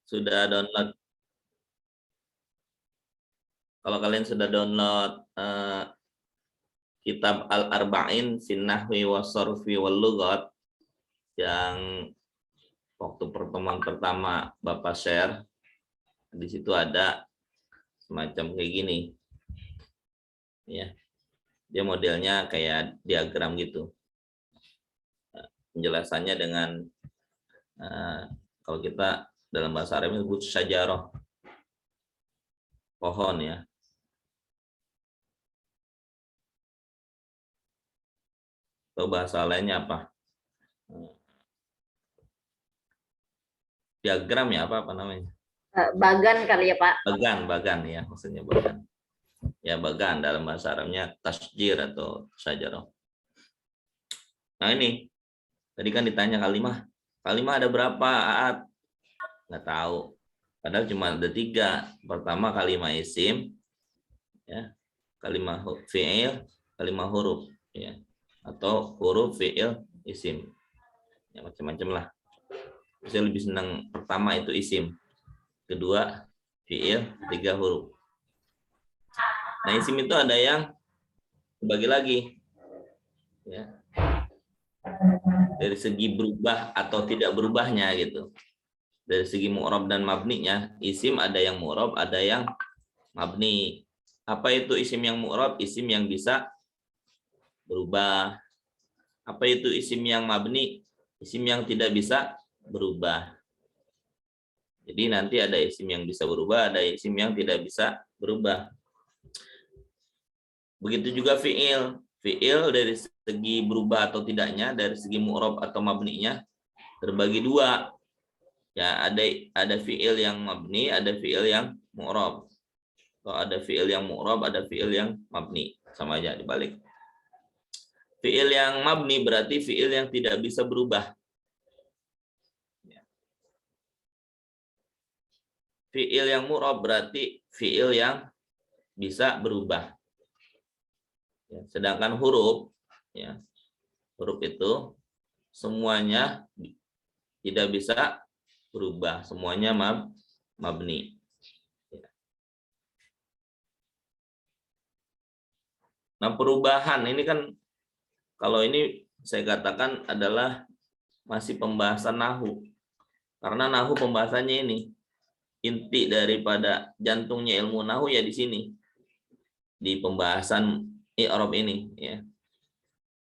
sudah download, kalau kalian sudah download kitab Al-Arba'in fin Nahwi wa Sharfi wal Lughat yang waktu pertemuan pertama Bapak share, di situ ada semacam kayak gini ya, dia modelnya kayak diagram gitu, penjelasannya dengan kalau kita dalam bahasa Arab disebut syajarah, pohon ya. Atau bahasa lainnya apa? Diagram ya, apa namanya? Bagan kali ya Pak. Bagan ya, maksudnya bagan. Ya bagan dalam bahasa Arabnya tasjir atau syajarah. Nah ini, tadi kan ditanya kalimah. Kalimah ada berapa, Aat? Nggak tahu. Padahal cuma ada 3. Pertama kalimah isim, ya, kalimah fi'il, kalimah huruf, ya, atau huruf fi'il isim, ya macam-macam lah. Saya lebih senang pertama itu isim, kedua fi'il, 3 huruf. Nah isim itu ada yang bagi lagi, ya, dari segi berubah atau tidak berubahnya gitu. Dari segi mu'rab dan mabninya, isim ada yang mu'rab, ada yang mabni. Apa itu isim yang mu'rab? Isim yang bisa berubah. Apa itu isim yang mabni? Isim yang tidak bisa berubah. Jadi nanti ada isim yang bisa berubah, ada isim yang tidak bisa berubah. Begitu juga fi'il. Fi'il dari segi berubah atau tidaknya, dari segi mu'rab atau mabninya terbagi 2. Ya, ada fi'il yang mabni, ada fi'il yang mu'rab. Kalau ada fi'il yang mu'rab, ada fi'il yang mabni. Sama aja dibalik. Fi'il yang mabni berarti fi'il yang tidak bisa berubah. Fi'il yang mu'rab berarti fi'il yang bisa berubah. Ya, sedangkan huruf, ya, huruf itu semuanya tidak bisa berubah, semuanya mabni. Ya. Nah perubahan ini kan, kalau ini saya katakan adalah masih pembahasan nahu, karena nahu pembahasannya ini inti daripada jantungnya ilmu nahu ya di sini, di pembahasan i'rab ini ya.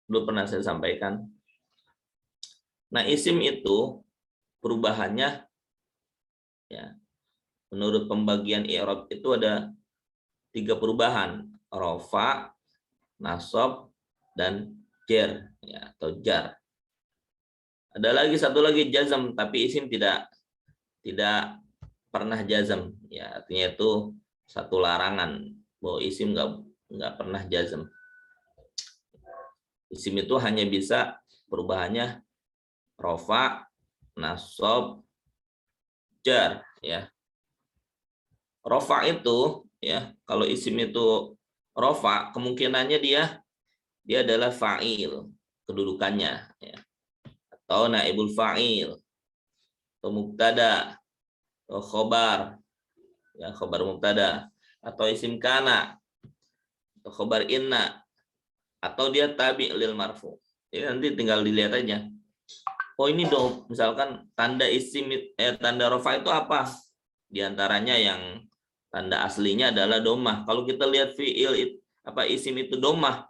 Dulu pernah saya sampaikan. Nah isim itu perubahannya ya, menurut pembagian i'rab itu ada 3 perubahan: rofa, nasab, dan jar ya, atau jar. Ada lagi satu lagi jazm, tapi isim tidak pernah jazm ya, artinya itu satu larangan bahwa isim nggak pernah jazm. Isim itu hanya bisa perubahannya rofa, nasab, jar ya. Rofa itu ya, kalau isim itu rofa, kemungkinannya dia adalah fa'il kedudukannya ya, atau naibul fa'il, atau mubtada, atau khobar ya, khobar mubtada, atau isim kana, atau khobar inna, atau dia tabi lil marfu. Jadi nanti tinggal dilihat aja. Oh ini dong, misalkan tanda isim tanda rofa itu apa? Di antaranya yang tanda aslinya adalah domah. Kalau kita lihat fiil isim itu domah,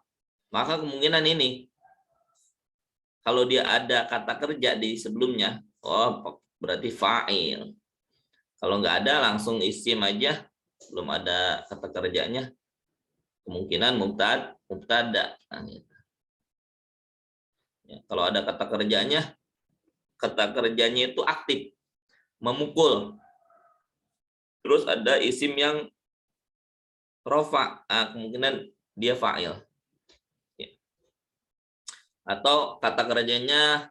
maka kemungkinan ini kalau dia ada kata kerja di sebelumnya, oh berarti fa'il. Kalau nggak ada langsung isim aja, belum ada kata kerjanya, kemungkinan mubtada. Nah, gitu. Ya, kalau ada kata kerjanya itu aktif, memukul. Terus ada isim yang rofa, kemungkinan dia fa'il. Ya. Atau kata kerjanya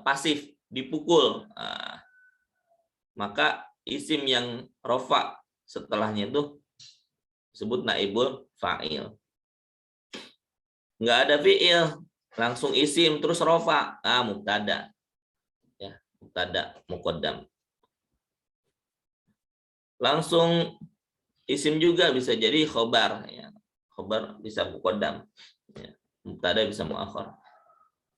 pasif, dipukul. Maka isim yang rofa setelahnya itu disebut naibul fa'il. Nggak ada fi'il, langsung isim terus rofa, mubtada. Ya, mubtada muqaddam. Langsung isim juga bisa jadi khobar, ya. Khobar bisa muqaddam, ya. Mubtada bisa muakhar.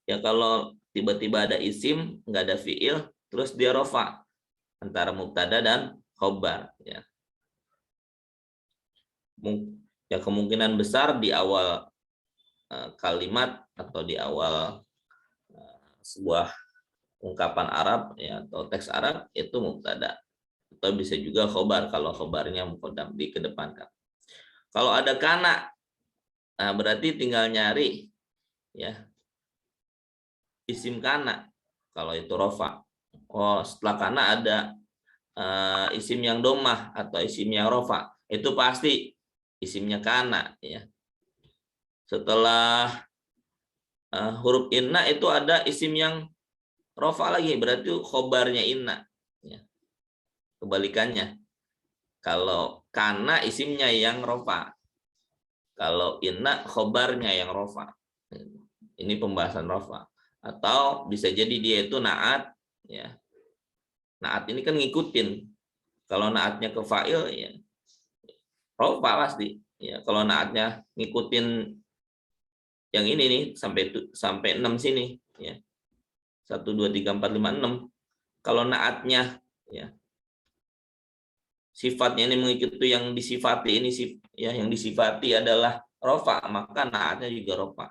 Ya kalau tiba-tiba ada isim, nggak ada fiil, terus dia rofa antara mubtada dan khobar, ya. Ya kemungkinan besar di awal kalimat atau di awal sebuah ungkapan Arab, ya, atau teks Arab itu mubtada, atau bisa juga khobar kalau khobarnya muqaddam dikedepankan. Kalau ada kana, nah berarti tinggal nyari, ya, isim kana. Kalau itu rofa, oh setelah kana ada isim yang domah atau isim yang rofa, itu pasti isimnya kana, ya. Setelah huruf inna itu ada isim yang rofa lagi, berarti khobarnya inna, ya. Kebalikannya, kalau kana isimnya yang rofa, kalau inna khobarnya yang rofa. Ini pembahasan rofa. Atau bisa jadi dia itu naat, ya. Naat ini kan ngikutin. Kalau naatnya ke fa'il, ya rofa pasti, ya. Kalau naatnya ngikutin yang ini nih sampai 6 sini, ya. 1 2 3 4 5 6. Kalau naatnya, ya, sifatnya ini mengikuti yang disifati ini, ya, yang disifati adalah rofa, maka naatnya juga rofa.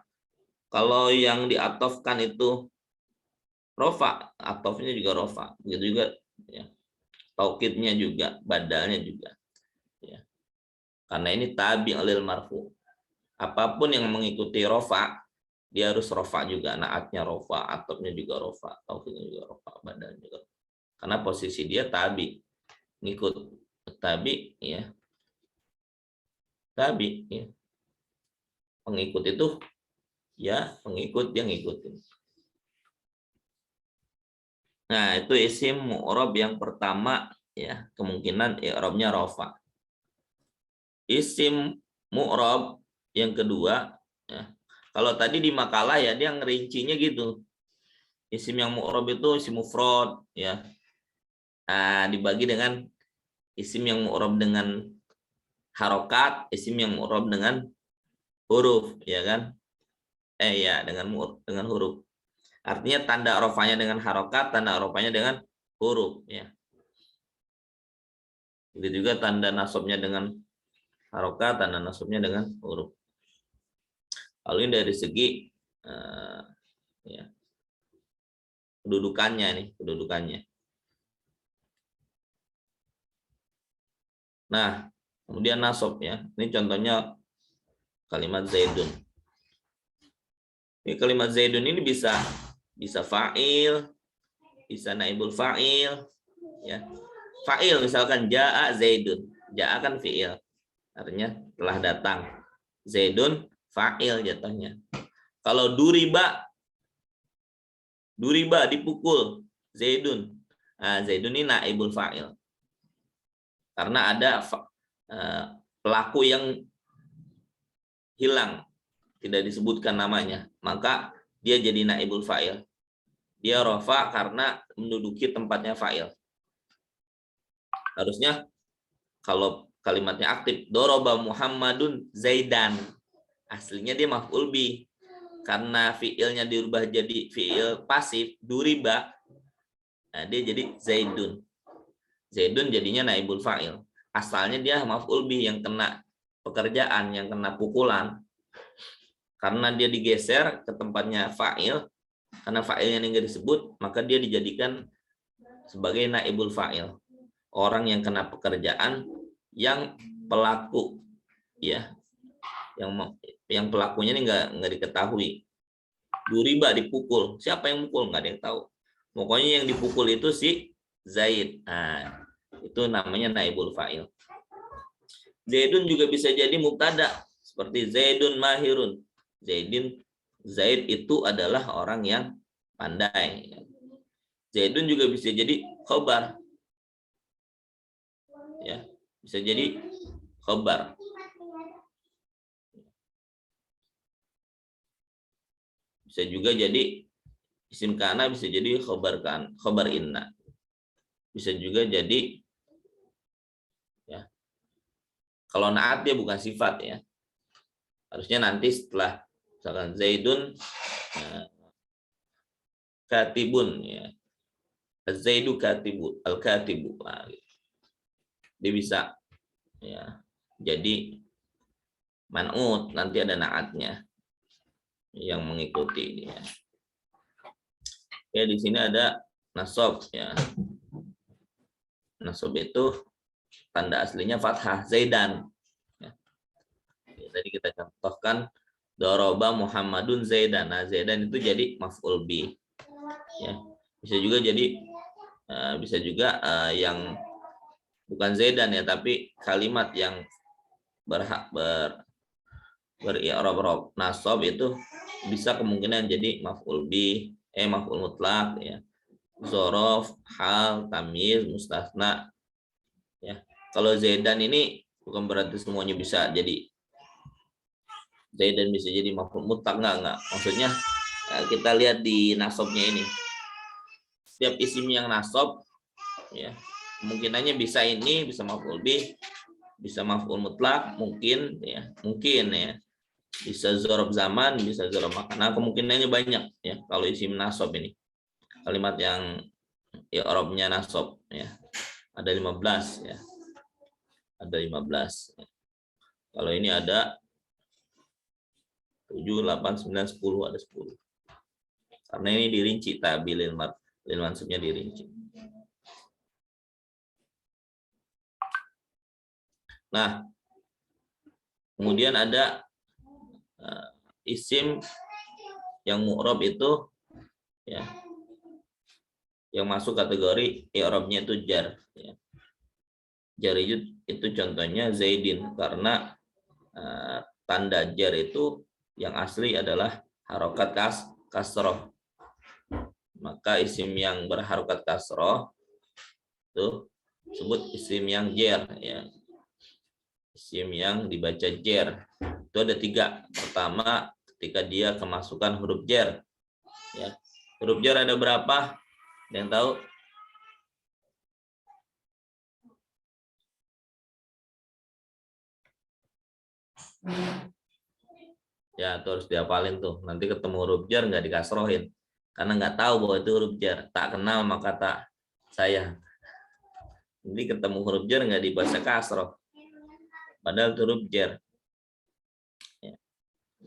Kalau yang diatofkan itu rofa, atofnya juga rofa, begitu juga, ya. Taukidnya juga, badalnya juga, ya. Karena ini tabi' lil marfu. Apapun yang mengikuti rofa, dia harus rofa juga, naatnya rofa, atofnya juga rofa, taukidnya juga rofa, badalnya juga. Karena posisi dia tabi, ngikut tabi, ya. Tabi, ya. Pengikut itu, ya, pengikut yang ngikutin. Nah, itu isim mu'rab yang pertama, ya, kemungkinan i'rabnya rofa. Isim mu'rab yang kedua, ya. Kalau tadi di makalah, ya, dia ngerincinya gitu. Isim yang mu'rab itu isim mufrad, ya. Nah, dibagi dengan isim yang mu'rab dengan harokat, isim yang mu'rab dengan huruf, ya kan? Ya, dengan huruf. Artinya tanda rofanya dengan harokat, tanda rofanya dengan huruf, ya. Begitu juga tanda nasabnya dengan harokat, tanda nasabnya dengan huruf. Lalu ini dari segi ya, kedudukannya nih, kedudukannya. Nah, kemudian nasab, ya. Ini contohnya kalimat Zaidun. Ini kalimat Zaidun ini bisa fa'il, bisa naibul fa'il, ya. Fa'il misalkan ja'a Zaidun. Ja'a kan fi'il, artinya telah datang. Zaidun fa'il jatuhnya. Kalau duriba dipukul Zaidun. Nah, Zaidun ini naibul fa'il. Karena ada pelaku yang hilang, tidak disebutkan namanya, maka dia jadi naibul fa'il. Dia rofa karena menduduki tempatnya fa'il. Harusnya kalau kalimatnya aktif, doroba Muhammadun Zaidan. Aslinya dia maf'ul bi. Karena fi'ilnya dirubah jadi fi'il pasif, duriba, nah dia jadi Zaidun. Zaidun jadinya naibul fa'il. Asalnya dia maf'ul bi yang kena pekerjaan, yang kena pukulan. Karena dia digeser ke tempatnya fa'il, karena fa'ilnya enggak disebut, maka dia dijadikan sebagai naibul fa'il. Orang yang kena pekerjaan, yang pelaku, ya, yang pelakunya ini enggak diketahui. Duriba dipukul, siapa yang mukul enggak ada yang tahu. Pokoknya yang dipukul itu si Zaid. Nah, itu namanya naibul fa'il. Zaidun juga bisa jadi mubtada, seperti Zaidun mahirun. Zaid itu adalah orang yang pandai. Zaidun juga bisa jadi khobar, ya, bisa jadi khobar. Bisa juga jadi isim kana, bisa jadi khobar inna. Bisa juga jadi Kalau naat dia bukan sifat ya. Harusnya nanti setelah misalkan Zaidun katibun ya. Zaidu katibu, al-katibu. Nah, dia bisa ya. Jadi man'ut nanti ada naatnya yang mengikuti ya. Ya di sini ada nasab ya. Nasab itu tanda aslinya fathah Zaidan. Ya. Tadi kita contohkan doroba Muhammadun Zaidan. Nah, Zaidan itu jadi maf'ul bi. Ya. Bisa juga yang bukan Zaidan ya, tapi kalimat yang beri'rab nasab itu bisa kemungkinan jadi maf'ul bi, maf'ul mutlak ya. Zorof, hal, tamyiz, mustasna ya. Kalau Zaidan ini bukan berarti semuanya bisa jadi Zaidan, bisa jadi maf'ul mutlak, enggak. Maksudnya kita lihat di nasabnya ini. Setiap isim yang nasab ya, kemungkinannya bisa ini, bisa maf'ul bih, bisa maf'ul mutlak, mungkin ya. Bisa zorof zaman, bisa zorof makan. Nah, kemungkinannya banyak ya kalau isim nasab ini. Kalimat yang i'rabnya nasab ya. Ada 15 ya. Ada 15. Kalau ini ada 7, 8, 9, 10, ada 10. Karena ini dirinci tabi lil mansubnya dirinci. Nah, kemudian ada isim yang mu'rab itu ya, yang masuk kategori i'rabnya itu jar ya. Jar itu contohnya Zaidin, karena tanda jar itu yang asli adalah harokat kasroh. Maka isim yang berharokat kasroh itu disebut isim yang jar ya. Isim yang dibaca jar itu ada 3. Pertama, ketika dia kemasukan huruf jar ya. Huruf jar ada berapa? Ada yang tahu? Ya, itu harus dihafalin tuh. Nanti ketemu huruf jar nggak dikasrohin. Karena nggak tahu bahwa itu huruf jar. Tak kenal maka tak sayang. Jadi ketemu huruf jar nggak dibaca kasroh. Padahal itu huruf jar. Ya.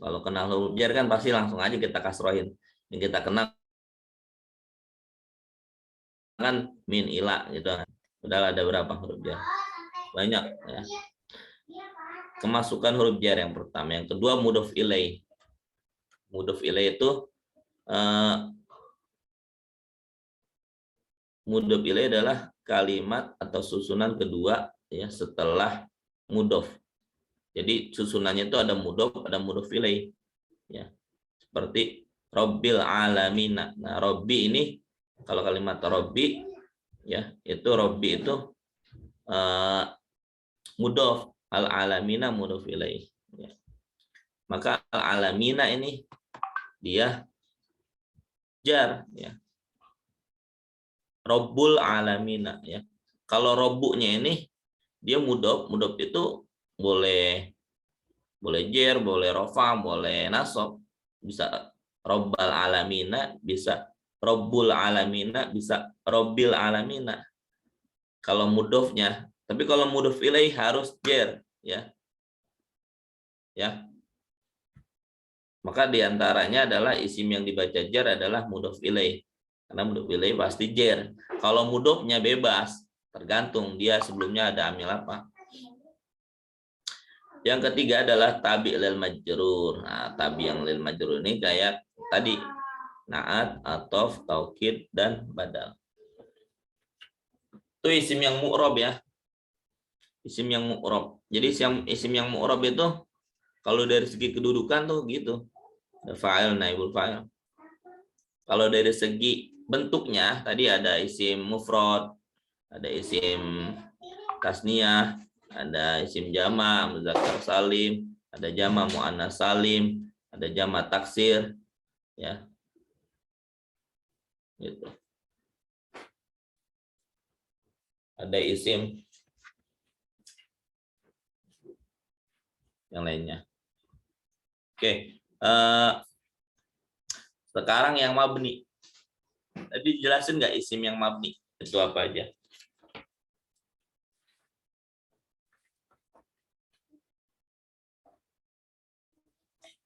Kalau kenal huruf jar kan pasti langsung aja kita kasrohin. Yang kita kenal kan min ila gitu. Padahal ada berapa huruf jar? Banyak ya. Kemasukan huruf jar yang pertama. Yang kedua mudhof ilaih. Mudhof ilaih itu mudhof ilaih adalah kalimat atau susunan kedua ya setelah mudhof. Jadi susunannya itu ada mudhof, ada mudhof ilaih. Ya. Seperti Rabbil alamina. Nah, Robbi ini kalau kalimat Robbi ya, itu Robbi itu mudhof, al alamina mudhof ilaih. Ya. Maka al alamina ini dia jar ya. Robbul alamina ya. Kalau robbunya ini dia mudhof itu boleh jar, boleh rofa, boleh nasab, bisa robbal alamina, bisa robbul alamina, bisa robbil alamina. Kalau mudhofnya, tapi kalau mudhof ilaih harus jar ya. Ya. Maka diantaranya adalah isim yang dibaca jar adalah mudhof ilaih. Karena mudhof ilaih pasti jar. Kalau mudhofnya bebas, tergantung dia sebelumnya ada amil apa. Yang ketiga adalah tabi lil majrur. Nah, tabi yang lil majrur ini kayak tadi naat, atof, taukid, dan badal. Itu isim yang mu'rob ya. Isim yang mu'rob. Jadi isim yang mu'rob itu kalau dari segi kedudukan tuh gitu. Ada fa'il, naibul fa'il. Kalau dari segi bentuknya tadi ada isim mufrad, ada isim tasniyah, ada isim jama' muzakkar salim, ada jama' muannas salim, ada jama' taksir ya. Gitu. Ada isim yang lainnya. Oke. Sekarang yang mabni. Tadi jelasin nggak isim yang mabni? Itu apa aja?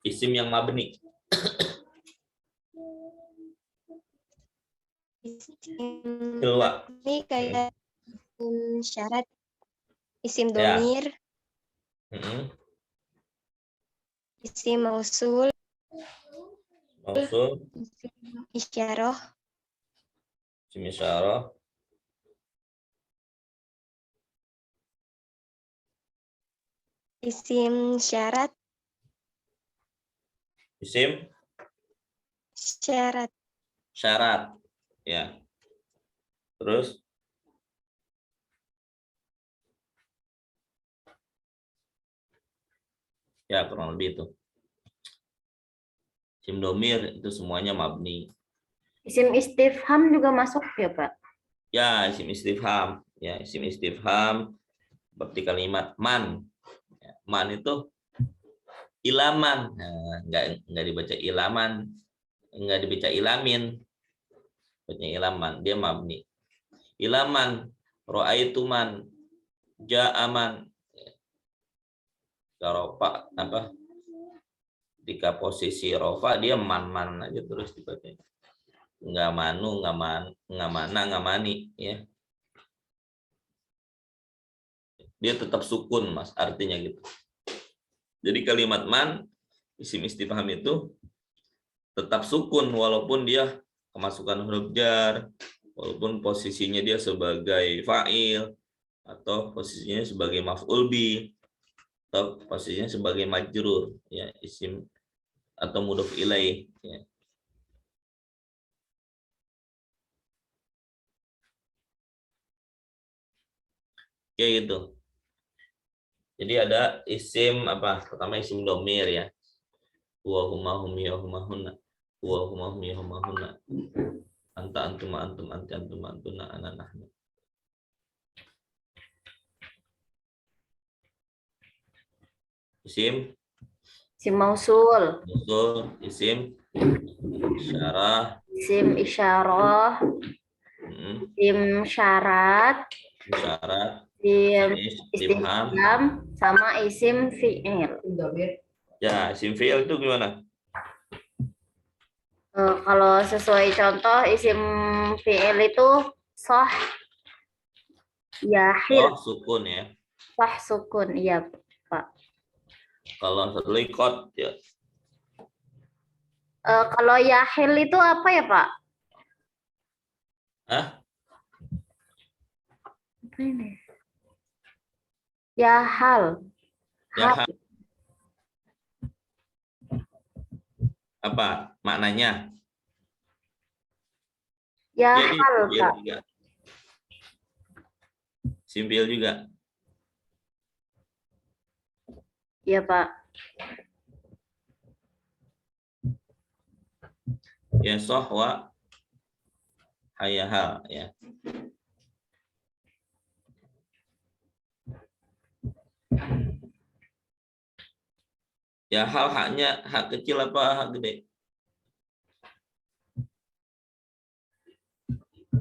Isim yang mabni. Keluar. Ini kayak syarat, isim Ya. domir, isim mausul, Mausul, isim isyarah, isim isyarah, isim syarat, isim syarat, syarat. Ya. Terus ya kurang lebih itu. Isim domir itu semuanya mabni. Isim istifham juga masuk ya, Pak? Ya, isim istifham. Ya, isim istifham seperti kalimat man. Ya, man itu ilaman. Nah, enggak dibaca ilaman, enggak dibaca ilamin. Baca ilaman, dia mabni. Ilaman, ro'aitu man, ja'aman. Kalau Pak apa? Ketika posisi rofa dia man aja terus dibaca. Enggak manu, enggak mana, enggak mani, ya. Dia tetap sukun, Mas, artinya gitu. Jadi kalimat man, isim istifham itu tetap sukun walaupun dia kemasukan huruf jar, walaupun posisinya dia sebagai fa'il atau posisinya sebagai maf'ul bi atau posisinya sebagai majrur, ya, isim atau mudhof ilaih, ya. Kayak gitu. Jadi ada isim apa? Pertama isim domir, ya. Huwa huma hum ya huma hunna. Huwa huma hum ya huma hunna. Anta antum antum anti antum antuna ana nahnu. Isim Isim mausul, musul, isim syarah, isim isyarah, isim syarat, syarat, isim istifham. istifham, sama isim fi'il. Ya, isim fi'il itu gimana? Kalau sesuai contoh, isim fi'il itu soh, yahil, Oh, sukun, ya. soh sukun, iya Pak. Kalau satu lagi kot, ya. Kalau yahil itu apa ya Pak? Hah? Apa ini? Yahal. Ya, apa maknanya? Jadi Yahal, simpil Pak. juga. Simpil juga. Iya, Pak. Ya, sohwa hayahal, ya. Ya, hal haknya hak kecil apa hak gede?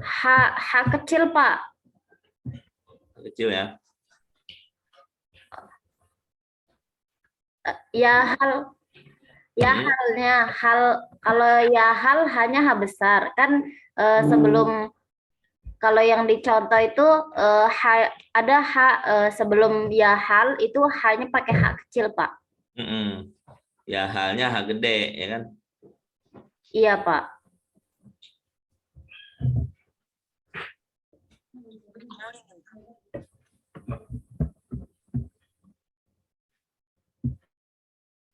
Hak kecil, Pak. Hak kecil, ya. Ya halnya kalau ya hal hanya H besar kan, sebelum kalau yang dicontoh itu ada H sebelum ya hal itu hanya pakai H kecil, Pak. Ya, halnya hak gede, ya kan? Iya, Pak.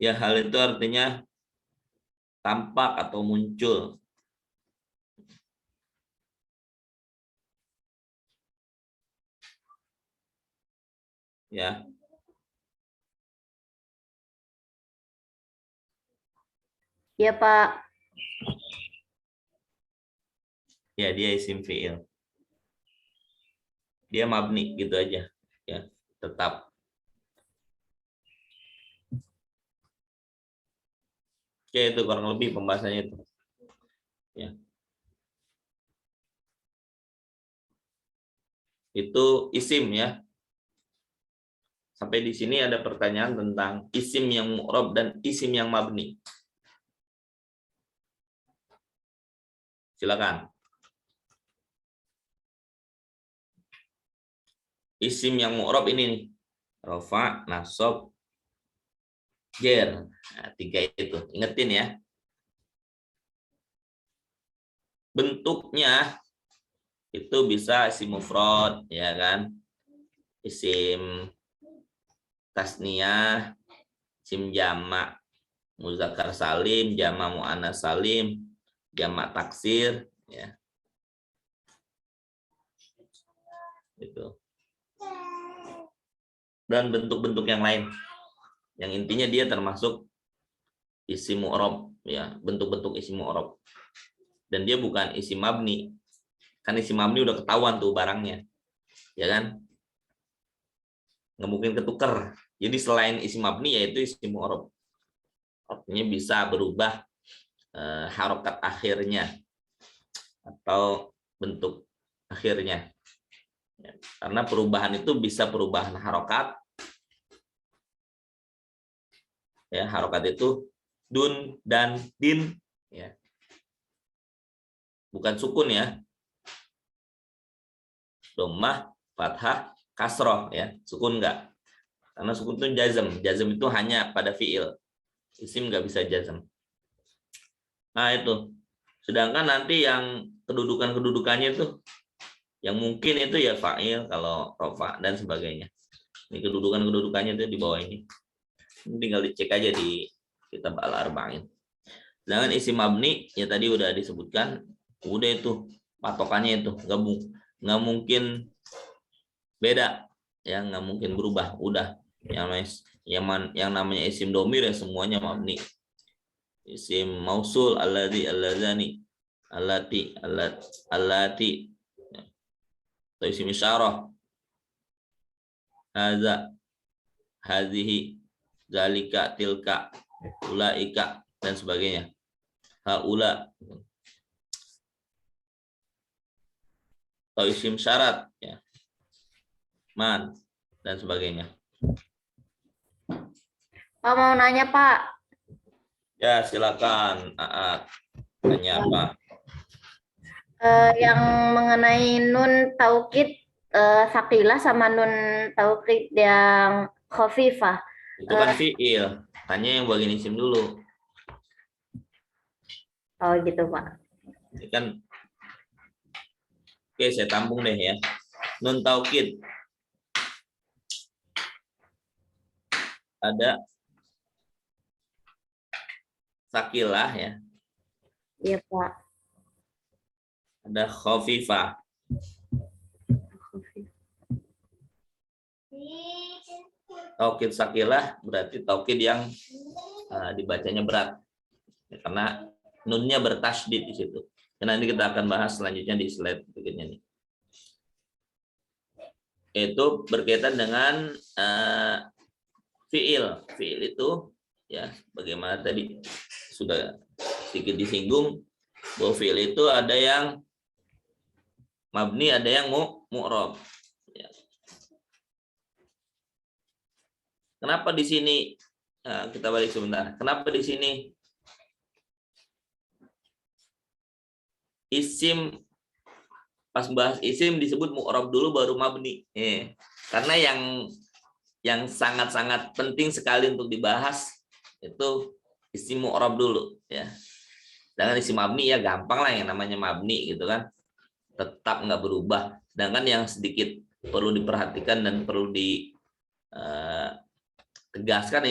Ya, hal itu artinya tampak atau muncul. Ya. Iya, Pak. Ya, dia isim fi'il. Dia mabni gitu aja, ya, tetap. Oke, itu kurang lebih pembahasannya itu. Ya. Itu isim ya. Sampai di sini ada pertanyaan tentang isim yang mu'rab dan isim yang mabni. Silakan. Isim yang mu'rab ini nih. Rafa, nasab, jar. Nah, 3 itu. Ingetin ya. Bentuknya itu bisa isim mufrad, ya kan? Isim tasniyah, isim jamak muzakkar salim, jamak muannas salim, jamak taksir, ya. Itu. Dan bentuk-bentuk yang lain. Yang intinya dia termasuk isim mu'rab, ya, bentuk-bentuk isim mu'rab. Dan dia bukan isim mabni. Kan isim mabni udah ketahuan tuh barangnya. Ya kan? Nggak mungkin ketuker. Jadi selain isim mabni yaitu isim mu'rab. Artinya bisa berubah harokat akhirnya atau bentuk akhirnya. Ya, karena perubahan itu bisa perubahan harokat. Ya, harokat itu dun dan din, ya. Bukan sukun ya. Dhammah, fathah, kasroh ya. Sukun enggak. Karena sukun itu jazm. Jazm itu hanya pada fiil. Isim nggak bisa jazm. Nah itu. Sedangkan nanti yang kedudukannya itu yang mungkin itu ya fa'il kalau rofa dan sebagainya. Ini kedudukannya itu di bawah ini. Ini tinggal dicek aja di kitab Al-Arba'in. Sedangkan isim mabni ya tadi udah disebutkan, udah itu patokannya itu nggak mungkin beda, ya nggak mungkin berubah. Udah yang namanya isim domir ya semuanya mabni. Isim mausul alladzi alladzani allati allati atau isim isyarah hadza hadhihi zalika tilka ulaika dan sebagainya. Haula atau isim syarat ya. Man dan sebagainya. Pak mau nanya Pak. Ya silakan Aat. Tanya apa? Yang mengenai nun taukid sakilah sama nun taukid yang khafifah. Itu kan fiil. Tanya yang bagian isim dulu. Oh gitu Pak. Ini kan oke, saya tampung deh ya. Nun taukid. Ada sakilah ya. Iya Pak. Ada khafifah. Taukid sakilah berarti taukid yang dibacanya berat. Ya, karena nunnya bertasydid di situ. Dan nanti kita akan bahas selanjutnya di slide berikutnya nih. Itu berkaitan dengan fiil. Fiil itu ya bagaimana tadi sudah sedikit disinggung bahwa fiil itu ada yang mabni, ada yang mu'rab. Ya. Kenapa di sini kita balik sebentar. Kenapa di sini isim pas bahas isim disebut mu'rab dulu baru mabni? Karena yang sangat-sangat penting sekali untuk dibahas itu isim mu'rab dulu ya. Sedangkan isim mabni ya gampang lah, yang namanya mabni gitu kan. Tetap nggak berubah. Sedangkan yang sedikit perlu diperhatikan dan perlu ditegaskan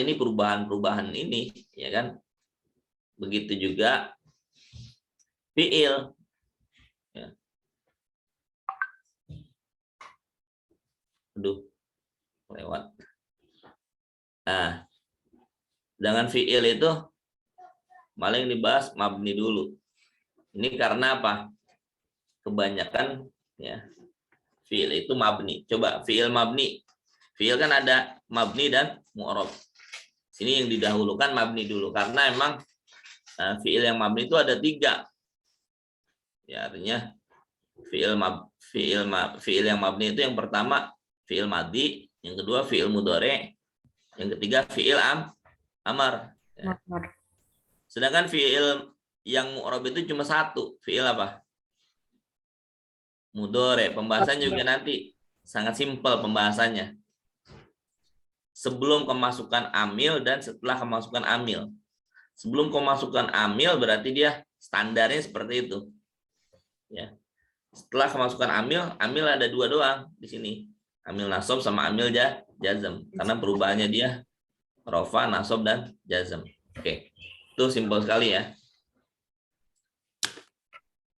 ini perubahan-perubahan ini, ya kan? Begitu juga fiil. Ya. Aduh, lewat. Nah, dengan fiil itu malah yang dibahas mabni dulu. Ini karena apa? Kebanyakan ya fiil itu mabni. Coba fiil mabni. Fiil kan ada mabni dan mu'rab. Sini yang didahulukan mabni dulu karena emang fiil yang mabni itu ada 3. Ya, artinya fiil yang mabni itu yang pertama fiil madhi, yang kedua fiil mudhari, yang ketiga fiil amar. Ya. Sedangkan fiil yang mu'rab itu cuma 1, fiil apa? Mudhari. Pembahasannya juga nanti sangat simpel pembahasannya. Sebelum kemasukan amil dan setelah kemasukan amil. Sebelum kemasukan amil berarti dia standarnya seperti itu. Ya. Setelah kemasukan amil ada 2 doang di sini. Amil nasab sama amil jazm. Karena perubahannya dia rofa, nasab, dan jazm. Oke. Itu simpel sekali ya.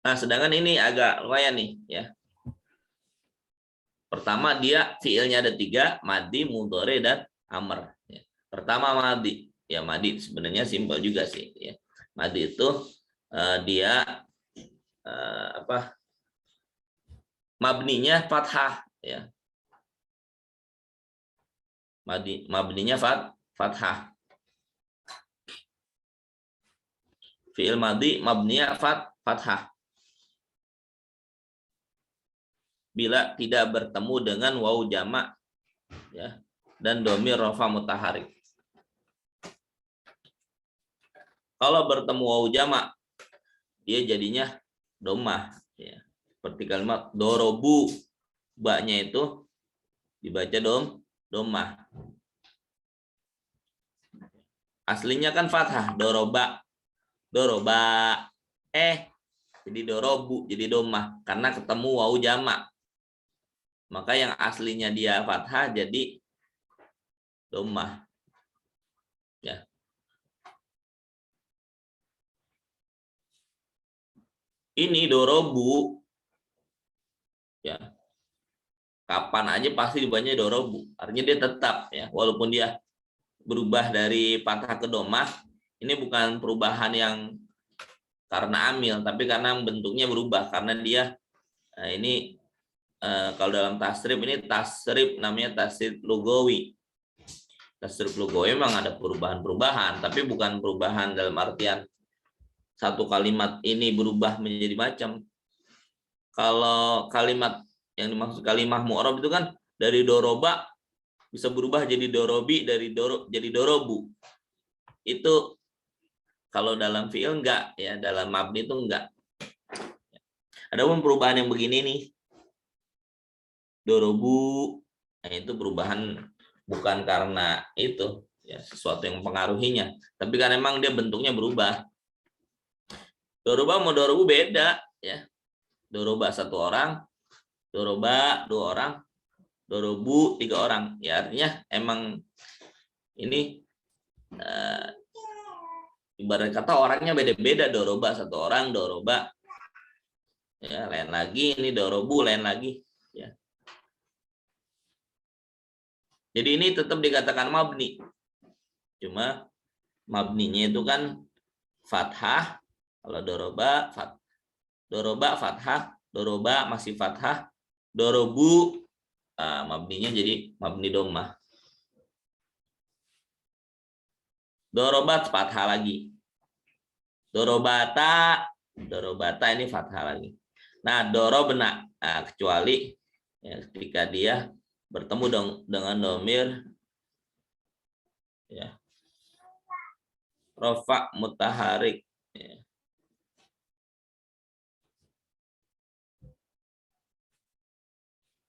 Nah, sedangkan ini agak lumayan nih ya. Pertama dia fiilnya ada 3, madhi, mudhari, dan amr. Ya. Pertama madhi. Ya madhi sebenarnya simpel juga sih. Ya. Madhi itu dia mabninya fathah ya. Mabninya fathah. Fi'il madhi mabninya fathah. Bila tidak bertemu dengan waw jamak ya dan dhamir rafa mutaharik. Kalau bertemu waw jamak dia jadinya dhammah ya. Seperti kalimat dorobu, ba-nya itu dibaca dhammah. Aslinya kan fathah, doroba. Jadi dorobu, jadi dhammah karena ketemu waw jamak. Maka yang aslinya dia fathah jadi dhammah. Ya. Ini dorobu ya. Kapan aja pasti dibacanya dorobu. Artinya dia tetap ya, walaupun dia berubah dari fathah ke dhammah, ini bukan perubahan yang karena amil, tapi karena bentuknya berubah karena dia ini kalau dalam tasrif ini tasrif namanya tasrif lugawi. Tasrif lugawi memang ada perubahan-perubahan, tapi bukan perubahan dalam artian satu kalimat ini berubah menjadi macam. Kalau kalimat yang dimaksud kalimah mu'rab itu kan dari doroba bisa berubah jadi dorobi, dari jadi dorobu. Itu kalau dalam fi'il enggak ya, dalam mabni itu enggak. Ada pun perubahan yang begini nih. Dorobu, nah itu perubahan bukan karena itu ya sesuatu yang mempengaruhinya, tapi kan memang dia bentuknya berubah. Doroba mau dorobu beda ya. Doroba 1 orang, doroba 2 orang, dorobu 3 orang. Ya artinya emang ini ibarat kata orangnya beda-beda. Doroba 1 orang, doroba ya lain lagi, ini dorobu lain lagi ya. Jadi ini tetap dikatakan mabni. Cuma mabninya itu kan fathah. Kalau doroba fathah, doroba masih fathah, dorobu mabninya jadi mabni dhammah. Dorobat fathah lagi. Dorobata ini fathah lagi. Nah, dorobna kecuali ya, ketika dia bertemu dengan dhamir ya rafa mutaharik ya.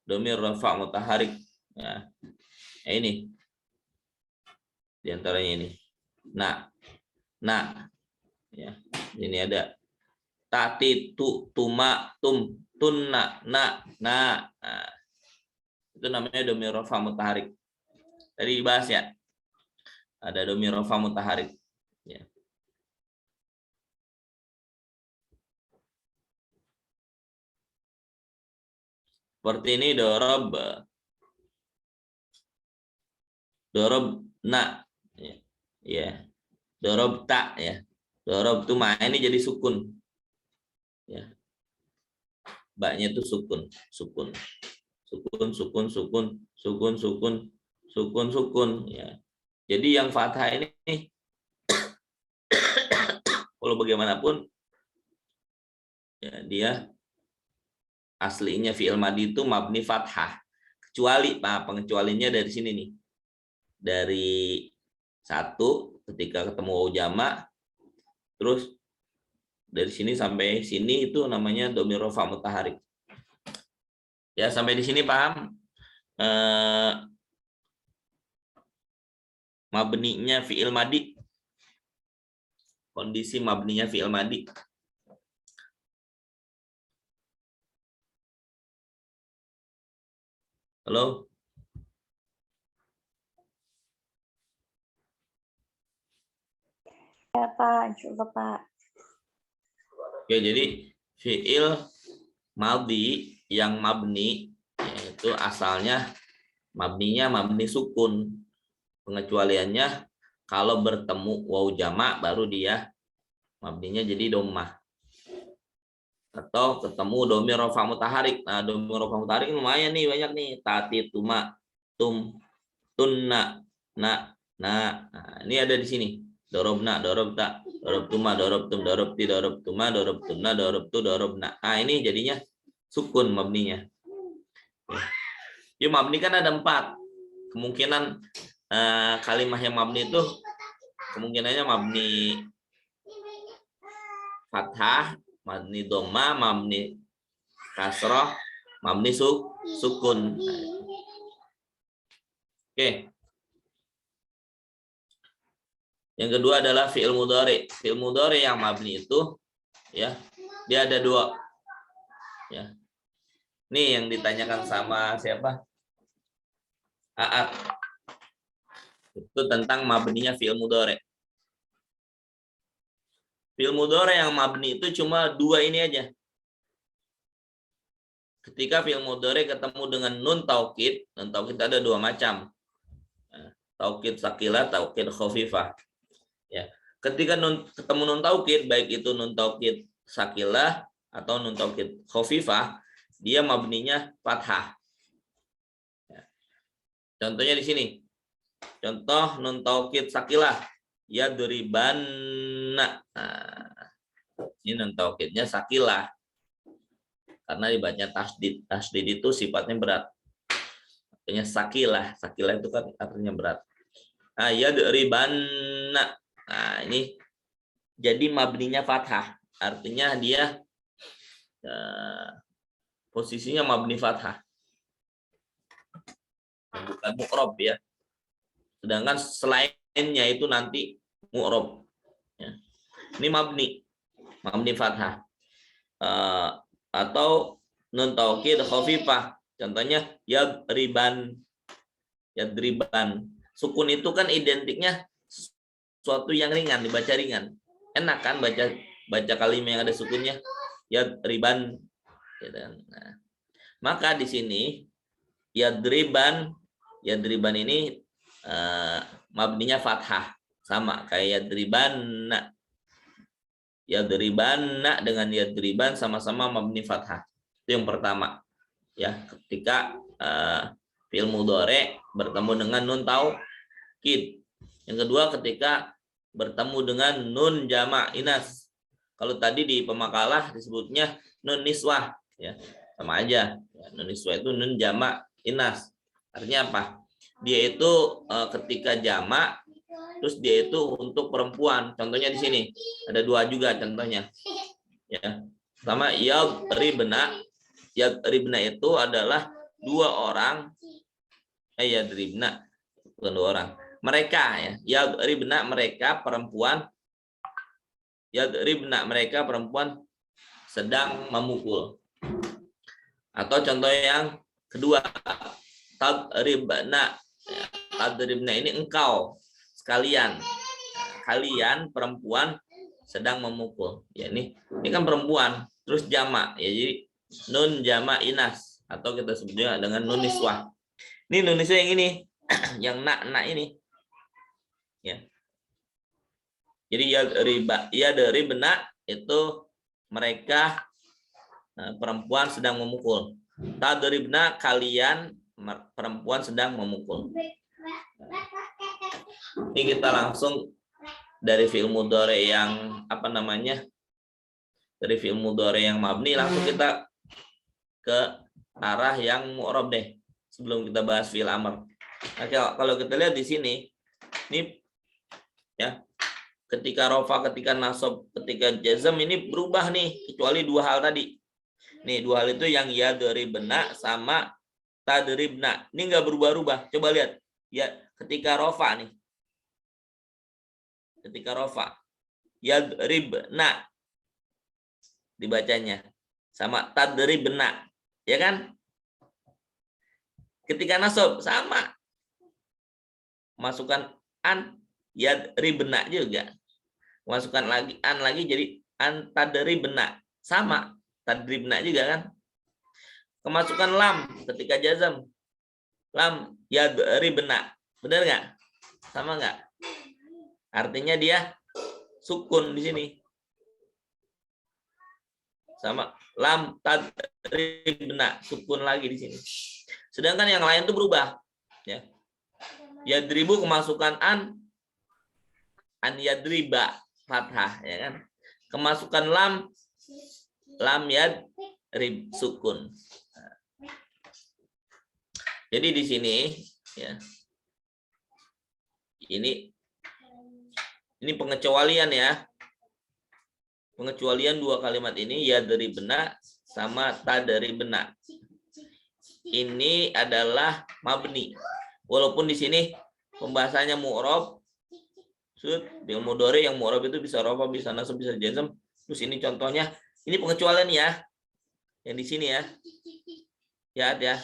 Dhamir rafa mutaharik ya. Ini di antaranya ini. Nah ya. Ini ada tati tu tuma tum tunna na. Nah, itu namanya dhamir rafa mutaharik. Tadi dibahas ya. Ada dhamir rafa mutaharik ya. Seperti ini dorobna ya. Dorobta ya. Dorobtuma ini jadi sukun. Ya. Ba-nya itu sukun ya. Jadi yang fathah ini Walau bagaimanapun ya, dia aslinya fi'il madi itu mabni fathah. Kecuali pengecualinya dari sini nih. Dari satu ketika ketemu waw jamak, terus dari sini sampai sini itu namanya dhamir rafa mutaharik. Ya, sampai di sini paham? Mabninya fi'il madi. Kondisi mabninya fi'il madi. Halo? Ya, Pak. Coba, Pak. Oke, jadi fi'il madi yang mabni yaitu asalnya mabninya mabni sukun. Pengecualiannya kalau bertemu waw jamak baru dia mabninya jadi dhammah. Atau ketemu dhamir rafa mutaharik. Nah, dhamir rafa mutaharik lumayan nih, banyak nih. Tati, tuma, tum, tunna, na. Nah, ini ada di sini. Dorobna, dorobta, dorobtuma, dorobtum, dorobti, dorobtuma, dorobtumna, dorobtu, dorobna. Nah, ini jadinya sukun mabninya. Ya, mabni kan ada 4. Kemungkinan kalimah yang mabni itu kemungkinannya mabni fathah, mabni dhamma, mabni kasrah, mabni sukun. Oke. Yang kedua adalah fi'il mudhari. Fi'il mudhari yang mabni itu ya, dia ada 2. Ya. Nih yang ditanyakan sama siapa? Aat. Itu tentang mabninya fi'il mudhari. Fi'il mudhari yang mabni itu cuma 2 ini aja. Ketika fi'il mudhari ketemu dengan nun taukid ada 2 macam. Taukid sakilah, taukid khafifah. Ya. Ketika ketemu nun taukid, baik itu nun taukid sakilah atau nun taukid khafifah, dia mabninya fathah. Ya. Contohnya di sini. Contoh nun taukid sakilah, yadribanna. Nah, ini nun taukidnya sakilah. Karena dibaca tasdid. Tasdid itu sifatnya berat. Artinya sakilah. Sakilah itu kan artinya berat. Nah, yadribanna. Nah, ini jadi mabninya fathah. Artinya dia posisinya mabni fathah. Bukan mu'rob ya. Sedangkan selainnya itu nanti mu'rob. Ya. Ini mabni fathah. Atau nun taukid khafifah. Contohnya yadriban. Sukun itu kan identiknya suatu yang ringan, dibaca ringan. Enak kan baca kalimat yang ada sukunnya? Yadriban. Nah, maka di sini yadriban ini mabninya fathah, sama kayak yadribanna dengan yadriban sama-sama mabni fathah. Itu yang pertama. Ya, ketika fi'il mudhari bertemu dengan nun taukid. Yang kedua ketika bertemu dengan nun jamak inas. Kalau tadi di pemakalah disebutnya nun niswah, ya sama aja. Nun niswah itu nun jamak inas. Artinya apa? Dia itu ketika jamak, terus dia itu untuk perempuan. Contohnya di sini ada 2 juga contohnya. Ya, sama yadribna itu adalah 2 orang. Yadribna bukan 2 orang. Mereka ya, yadribna mereka perempuan. Yadribna mereka perempuan sedang memukul. Atau contoh yang kedua, tadribna. Tadribna ini engkau sekalian. Kalian perempuan sedang memukul. Ya, ini kan perempuan, terus jamak. Ya, jadi nun jamak inas atau kita sebutnya dengan nun niswah. Ini nun niswah yang ini, yang nak ini. Ya. Jadi yadribna itu mereka perempuan sedang memukul. Tadribna kalian perempuan sedang memukul. Ini kita langsung dari fi'il mudhari yang apa namanya? Dari fi'il mudhari yang mabni, langsung kita ke arah yang mu'rab deh. Sebelum kita bahas fi'il amr. Nah, kalau kita lihat di sini, ini ya, ketika rofa, ketika nasab, ketika jazm ini berubah nih, kecuali dua hal tadi. Nih, dua hal itu yang yadribna sama tadribna. Ini enggak berubah-ubah. Coba lihat. Ya, ketika rofa nih. Ketika rofa. Yadribna. Dibacanya. Sama tadribna. Ya kan? Ketika nasab sama. Masukkan an, yadribna juga. Masukkan lagi an lagi jadi an tadribna. Sama, tadribna juga kan? Kemasukan lam ketika jazam. Lam yadribna. Benar nggak? Sama nggak? Artinya dia sukun di sini. Sama lam tadribna, sukun lagi di sini. Sedangkan yang lain itu berubah, ya. Yadribu kemasukan an yadriba fathah, ya kan? Kemasukan lam yadrib sukun. Jadi di sini ya. Ini pengecualian ya. Pengecualian dua kalimat ini yadribna sama tadribna. Ini adalah mabni. Walaupun di sini pembahasannya mu'rab, fi'il mudhari yang mu'rab itu bisa rafa, bisa nasab, bisa jazm. Terus ini contohnya, ini pengecualian ya. Yang di sini ya. Lihat ya.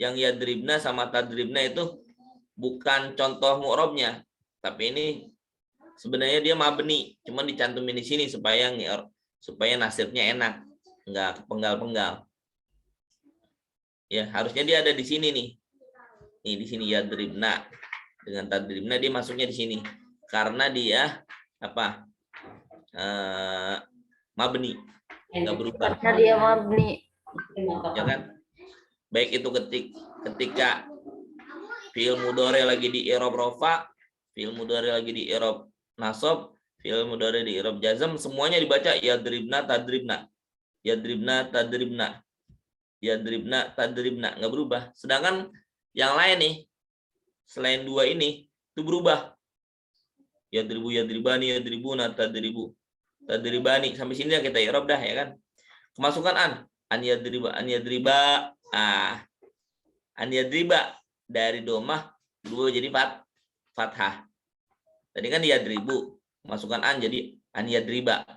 Yang yadribna sama tadribna itu bukan contoh mu'rabnya, tapi ini sebenarnya dia mabni, cuma dicantumin di sini supaya nasibnya enak, enggak penggal-penggal. Ya, harusnya dia ada di sini nih. Nih di sini yadribna dengan tadribna dia masuknya di sini karena dia apa? Mabni, enggak berubah. Karena dia mabni. Ya kan? Baik itu ketika fi'il mudhari lagi di i'rab rafa, fi'il mudhari lagi di i'rab nasab, fi'il mudhari di i'rab jazm, semuanya dibaca yadribna tadribna. Yadribna tadribna. Yadribna tadribna, enggak berubah. Sedangkan yang lain nih selain dua ini itu berubah. Yadribu yadribani yadribuna tadribu. Tadribani sampai sini kita i'rab dah ya kan. Kemasukan an yadriba an yadriba. An yadriba dari domah dua jadi fathah. Tadi kan yadribu, kemasukan an jadi an yadriba.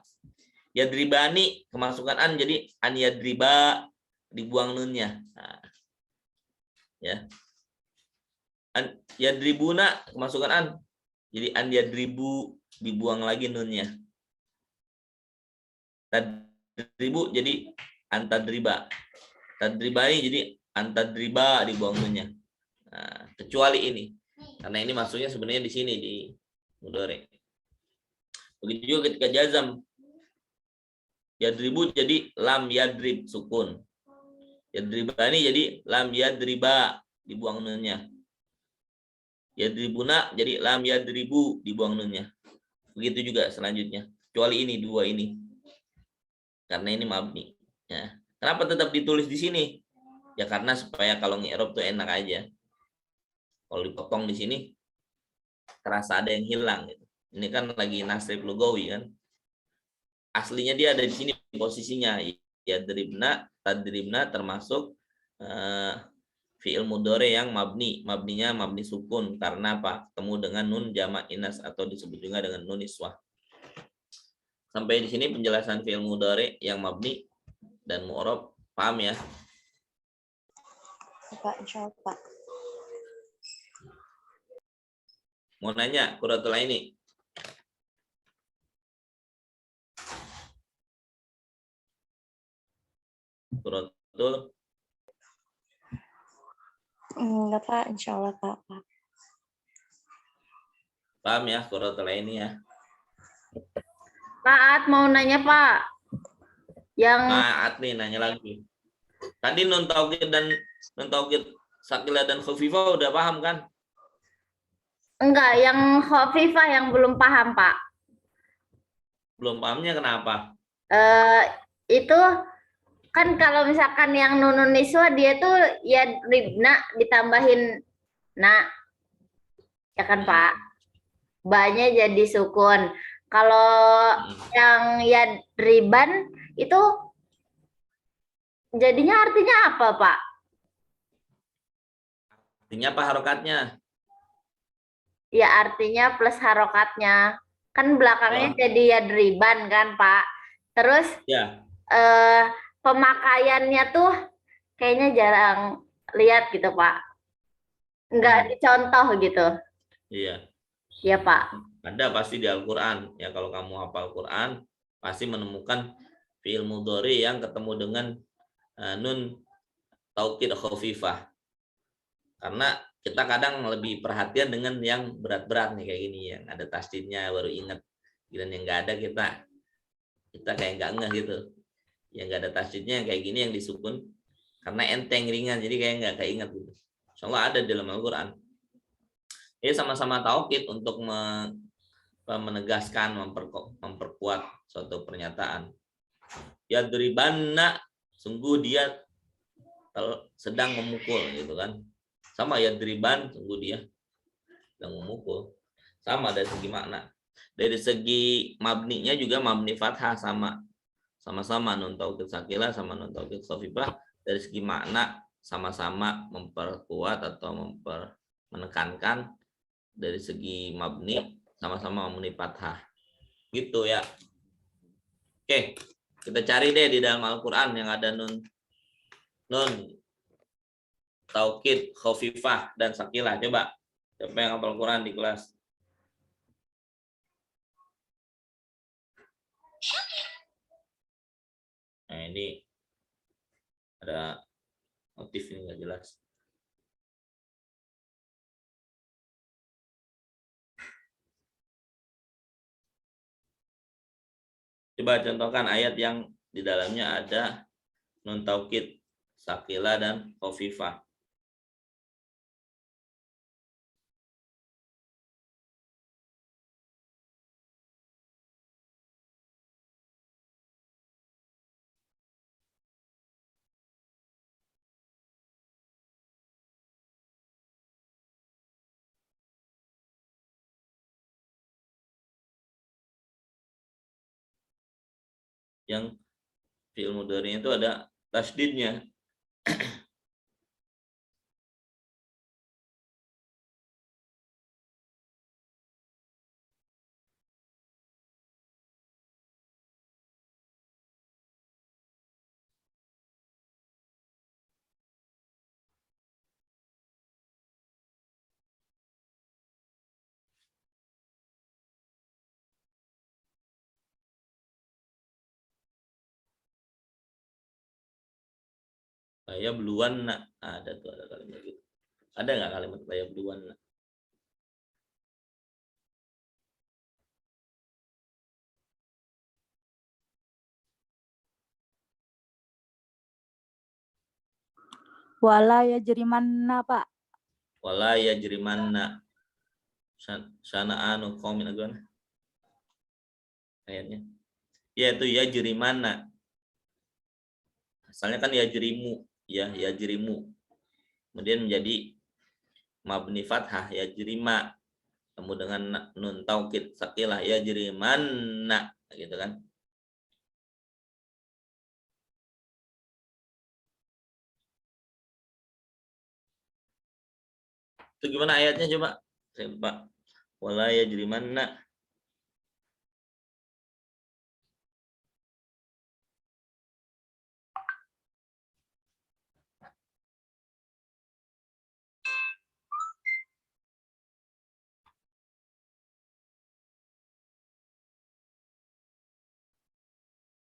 Yadribani kemasukan an jadi an yadriba, dibuang nunnya. Nah, ya. An yadribuna kemasukan an jadi an yadribu, dibuang lagi nunnya. Tadribu jadi an tadriba. Tadribani jadi an tadriba, dibuang nunnya. Nah, kecuali ini. Karena ini masuknya sebenarnya di sini di mudhari. Begitu juga ketika jazam. Yadribu jadi lam yadrib sukun. Yadribani jadi lam yadriba, dibuang nunnya. Yadribuna jadi lam yadribu, dibuang nunnya. Begitu juga selanjutnya. Kecuali ini dua ini. Karena ini mabni. Ya. Kenapa tetap ditulis di sini? Ya karena supaya kalau ngi'rab tuh enak aja. Kalau dipotong di sini terasa ada yang hilang gitu. Ini kan lagi nasrif lugawi kan. Aslinya dia ada di sini posisinya. Yadribna, tadribna termasuk fi'il mudhari yang mabni. Mabninya mabni sukun karena apa? Ketemu dengan nun jamak inas atau disebut juga dengan nun iswah. Sampai di sini penjelasan fi'il mudhari yang mabni dan mu'rab. Paham ya? Pak, insyaallah Pak. Mau nanya, Qurratul Aini. Qurratul. Enggak Pak, insyaallah Pak. Paham ya, Qurratul Aini ya? Pak At mau nanya Pak. Yang Maat nih nanya lagi. Tadi nun taukid sakilah dan khafifah udah paham kan? Enggak, yang khafifah yang belum paham, Pak. Belum pahamnya kenapa? Eh itu kan kalau misalkan yang nunun niswa dia tuh ya ribna ditambahin na, ya kan, Pak? Ba-nya jadi sukun. Kalau yang ya riban itu jadinya artinya apa, Pak? Artinya apa harokatnya? Ya artinya plus harokatnya. Kan belakangnya Loh, jadi ya riban kan, Pak? Terus ya, eh, pemakaiannya tuh kayaknya jarang lihat gitu, Pak. Nggak hmm, dicontoh gitu. iya. Ya, Pak. Ada pasti di Al-Quran. Ya kalau kamu hafal Quran, pasti menemukan fi'il mudhari yang ketemu dengan nun taukid khafifah. Karena kita kadang lebih perhatian dengan yang berat-berat nih kayak gini, yang ada tasdidnya baru ingat. Dan yang nggak ada kita kayak nggak ngeh gitu. Yang nggak ada tasdidnya yang kayak gini yang disukun karena enteng ringan, jadi kayak nggak keinget gitu. Insyaallah ada di dalam Al-Quran. Ini sama-sama taukid untuk menegaskan, memperkuat suatu pernyataan. Yadribanna, sungguh dia sedang memukul gitu kan. Sama yadriban, sungguh dia sedang memukul. Sama dari segi makna. Dari segi mabninya juga mabni fathah sama-sama nun taukid sakilah sama nun taukid khafifah. Dari segi makna sama-sama memperkuat atau menekankan. Dari segi mabni sama-sama mabni fathah. Gitu ya. Oke, kita cari deh di dalam Al-Quran yang ada nun taukid khafifah dan sakilah. Coba siapa yang hafal Quran di kelas? Nah ini ada notif ini nggak jelas. Coba contohkan ayat yang di dalamnya ada nun taukid sakilah dan khafifah. Yang fi'il mudhari'nya itu ada tasdidnya. Saya beluan nak. Ada tuh ada kalimat gitu. Ada nggak kalimat saya beluan nak? Wala ya jerimanna, Pak. Wala yajrimanna sana'anu qaumin agana ayatnya. Ya itu yajrimanna. Asalnya kan yajrimu, ya yajrimu. Kemudian menjadi mabni fathah yajrima. Ketemu dengan nun taukid sakilah yajrimanna gitu kan. Itu gimana ayatnya coba? Saya lupa. Wala yajrimanna.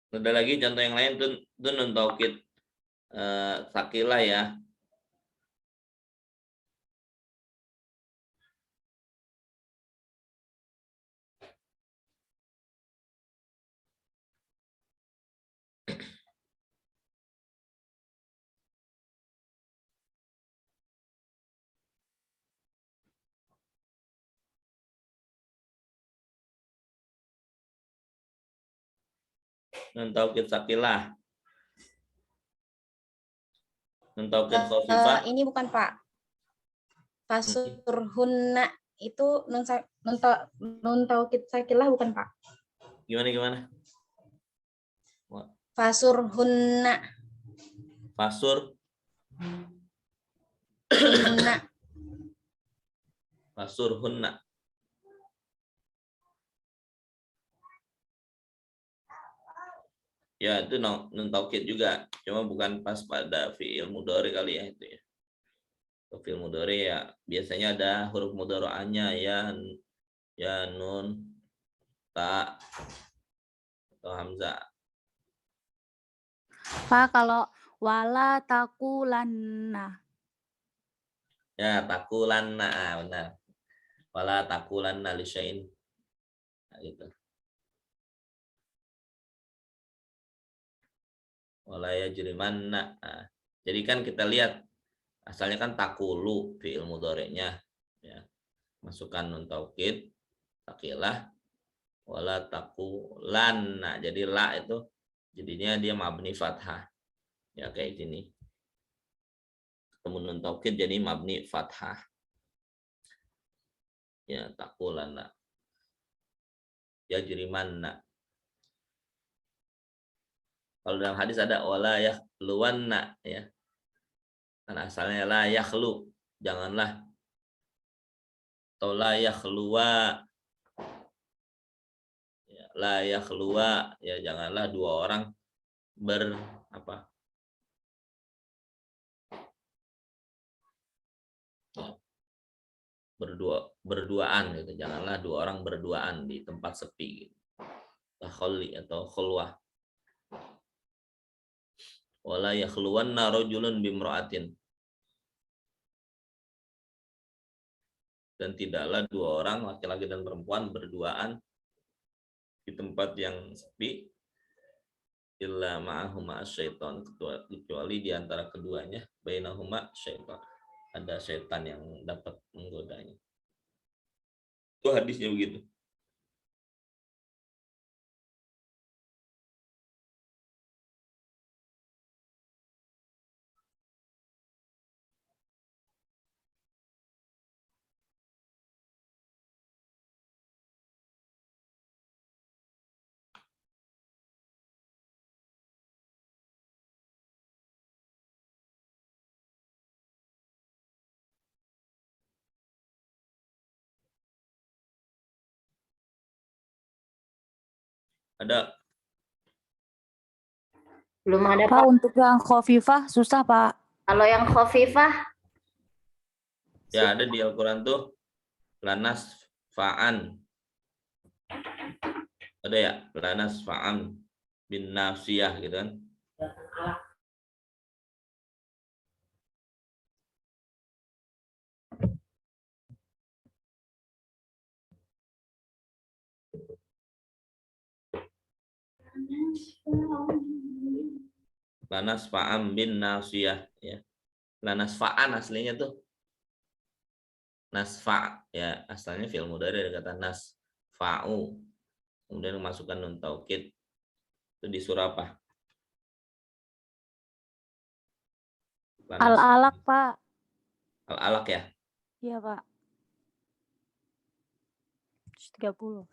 Ada lagi contoh yang lain tuh nun taukid sakilah ya. Nun taukid sakilah. Nun taukid khafifah. Ini bukan Pak. Fasurhunna itu nun taukid sakilah bukan Pak. Gimana? Fasurhunna. Fasur. Hunna. Fasurhunna. Ya itu nun taukid juga, cuma bukan pas pada fi'il mudhari kali ya itu ya. Fi'il mudhari ya biasanya ada huruf mudhari'anya ya nun, ta, atau hamzah. Pak, kalau wala takulanna. Ya takulanna, benar. Wala takulanna li syai'in. Nah, gitu. Wala yajrimanna. Nah, jadi kan kita lihat asalnya kan takulu fi'il mudhari'nya ya. Masukkan nun taukid, takilah, wala takulanna. Jadi la itu jadinya dia mabni fathah. Ya kayak gini. Ketemu nun taukid jadi mabni fathah. Ya takulanna. Yajrimanna. Kalau dalam hadis ada wala yakhluwanna ya. Kan asalnya la yakhlu, janganlah. Atau la yakhluwa. Ya, la yakhluwa, ya janganlah dua orang berduaan gitu. Janganlah dua orang berduaan di tempat sepi gitu. Takhalli atau khulwah. Wala yakhluwanna rajulun bimra'atin. Dan tidaklah dua orang laki-laki dan perempuan berduaan di tempat yang sepi illa ma'ahuma syaitan, kecuali di antara keduanya bainahuma syaitan, ada syaitan yang dapat menggodanya. Itu hadisnya begitu. Ada Belum ada Pak, Pak. untuk yang khafifah susah, Pak. Kalau yang khafifah ya ada di Al-Qur'an tuh lanas fa'an. Ada ya, lanas fa'an bin nafsiyah gitu kan. Lanas fa'am bin nasiyah ya. Lanas fa'an aslinya tuh nasfa ya, asalnya fi'il mudhari ada kata nasfa'u. Kemudian memasukkan nun taukid. Itu di surah apa? Al-alaq, Pak. Al-alaq ya. Iya, Pak. 30.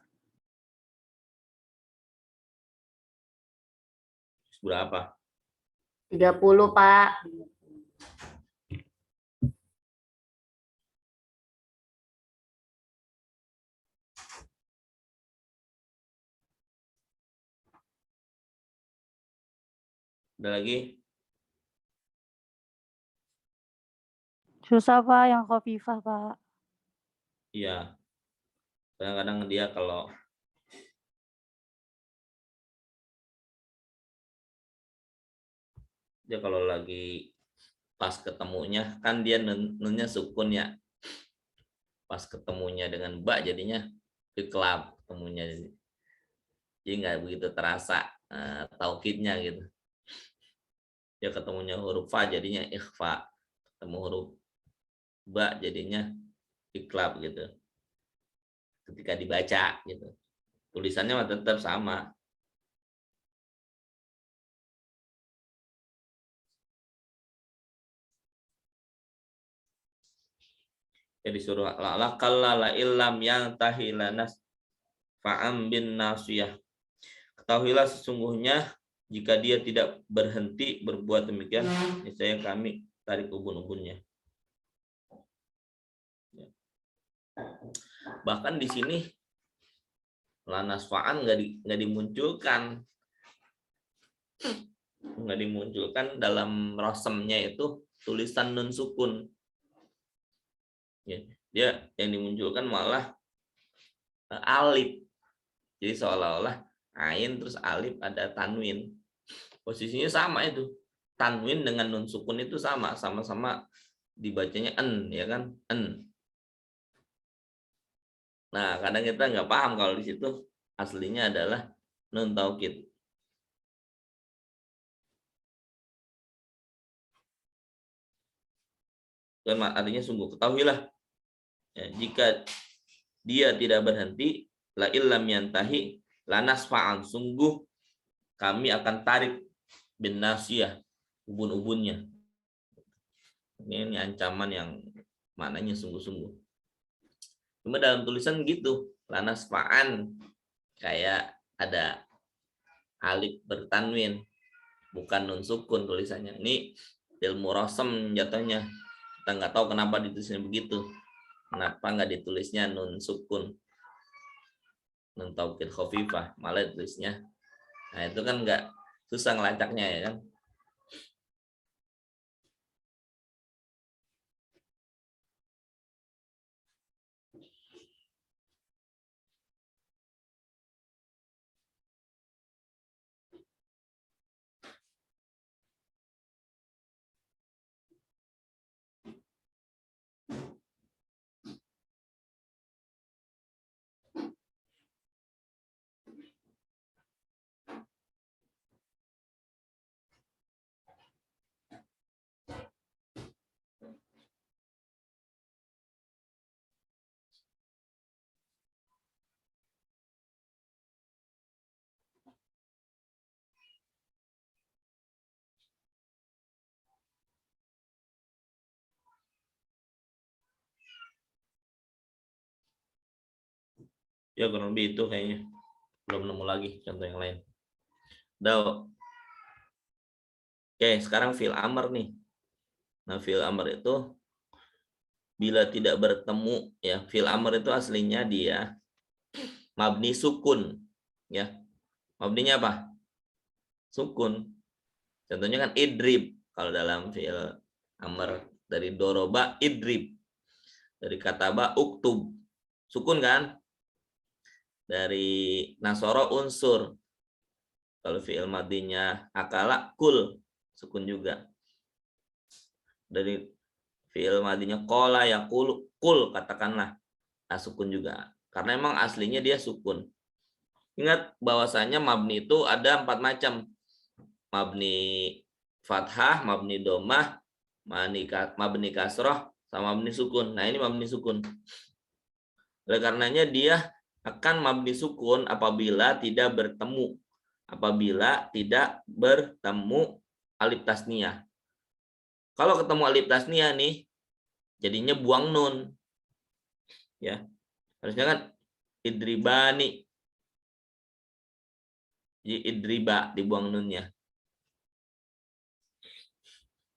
Berapa? 30 Pak. Ada lagi? Susah, Pak, yang khafifah, Pak. Iya. Kadang-kadang dia kalau lagi pas ketemunya kan dia nunnya sukun ya. Pas ketemunya dengan ba jadinya iklab ketemunya. Jadi nggak begitu terasa taukidnya gitu. Dia ketemunya huruf fa jadinya ikhfa. Ketemu huruf ba jadinya iklab gitu. Ketika dibaca gitu. Tulisannya tetap sama. Ya disuruh la kalla illam yang tahilanas fa'am bin nasiyah. Ketahuilah sesungguhnya jika dia tidak berhenti berbuat demikian, niscaya kami tarik ubun-ubunnya. Bahkan di sini lanas fa'an nggak dimunculkan, dalam rosemnya itu tulisan nun sukun. Ya, dia yang dimunculkan malah alif. Jadi seolah-olah ain terus alif ada tanwin. Posisinya sama itu. Tanwin dengan nun sukun itu sama-sama dibacanya en, ya kan? En. Nah, kadang kita nggak paham kalau di situ aslinya adalah nun taukid. Dan artinya sungguh, ketahuilah ya, jika dia tidak berhenti, la illam yantahi lanasfa'an, sungguh kami akan tarik bin nasiyah, ubun-ubunnya. Ini ancaman yang maknanya sungguh-sungguh. Cuma dalam tulisan gitu, lanasfa'an kayak ada alif bertanwin, bukan nun sukun tulisannya. Ini ilmu rosem jatuhnya. Kita nggak tahu kenapa ditulisnya begitu. Kenapa nggak ditulisnya nun sukun, nun taukid khafifah, malah ditulisnya. Nah itu kan nggak susah ngelacaknya ya kan. Ya kurang lebih itu kayaknya. Belum nemu lagi contoh yang lain. Oke, sekarang fi'il amr nih. Nah, fi'il amr itu bila tidak bertemu ya, fi'il amr itu aslinya dia mabni sukun ya. Mabninya apa? Sukun. Contohnya kan idrib. Kalau dalam fi'il amr dari doroba idrib. Dari kataba uktub. Sukun kan? Dari nasoro unsur. Kalau fi'il madinya akala kul, sukun juga. Dari fi'il madinya kola ya kul katakanlah, nah, sukun juga. Karena emang aslinya dia sukun. Ingat bahwasanya mabni itu ada 4 macam. Mabni fathah, mabni domah, mabni kasroh, sama mabni sukun. Nah ini mabni sukun. Oleh karenanya dia akan mabni sukun apabila tidak bertemu alif tasniyah. Kalau ketemu alif tasniyah nih, jadinya buang nun. Ya. Harusnya kan idribani. Jadi idriba dibuang nunnya.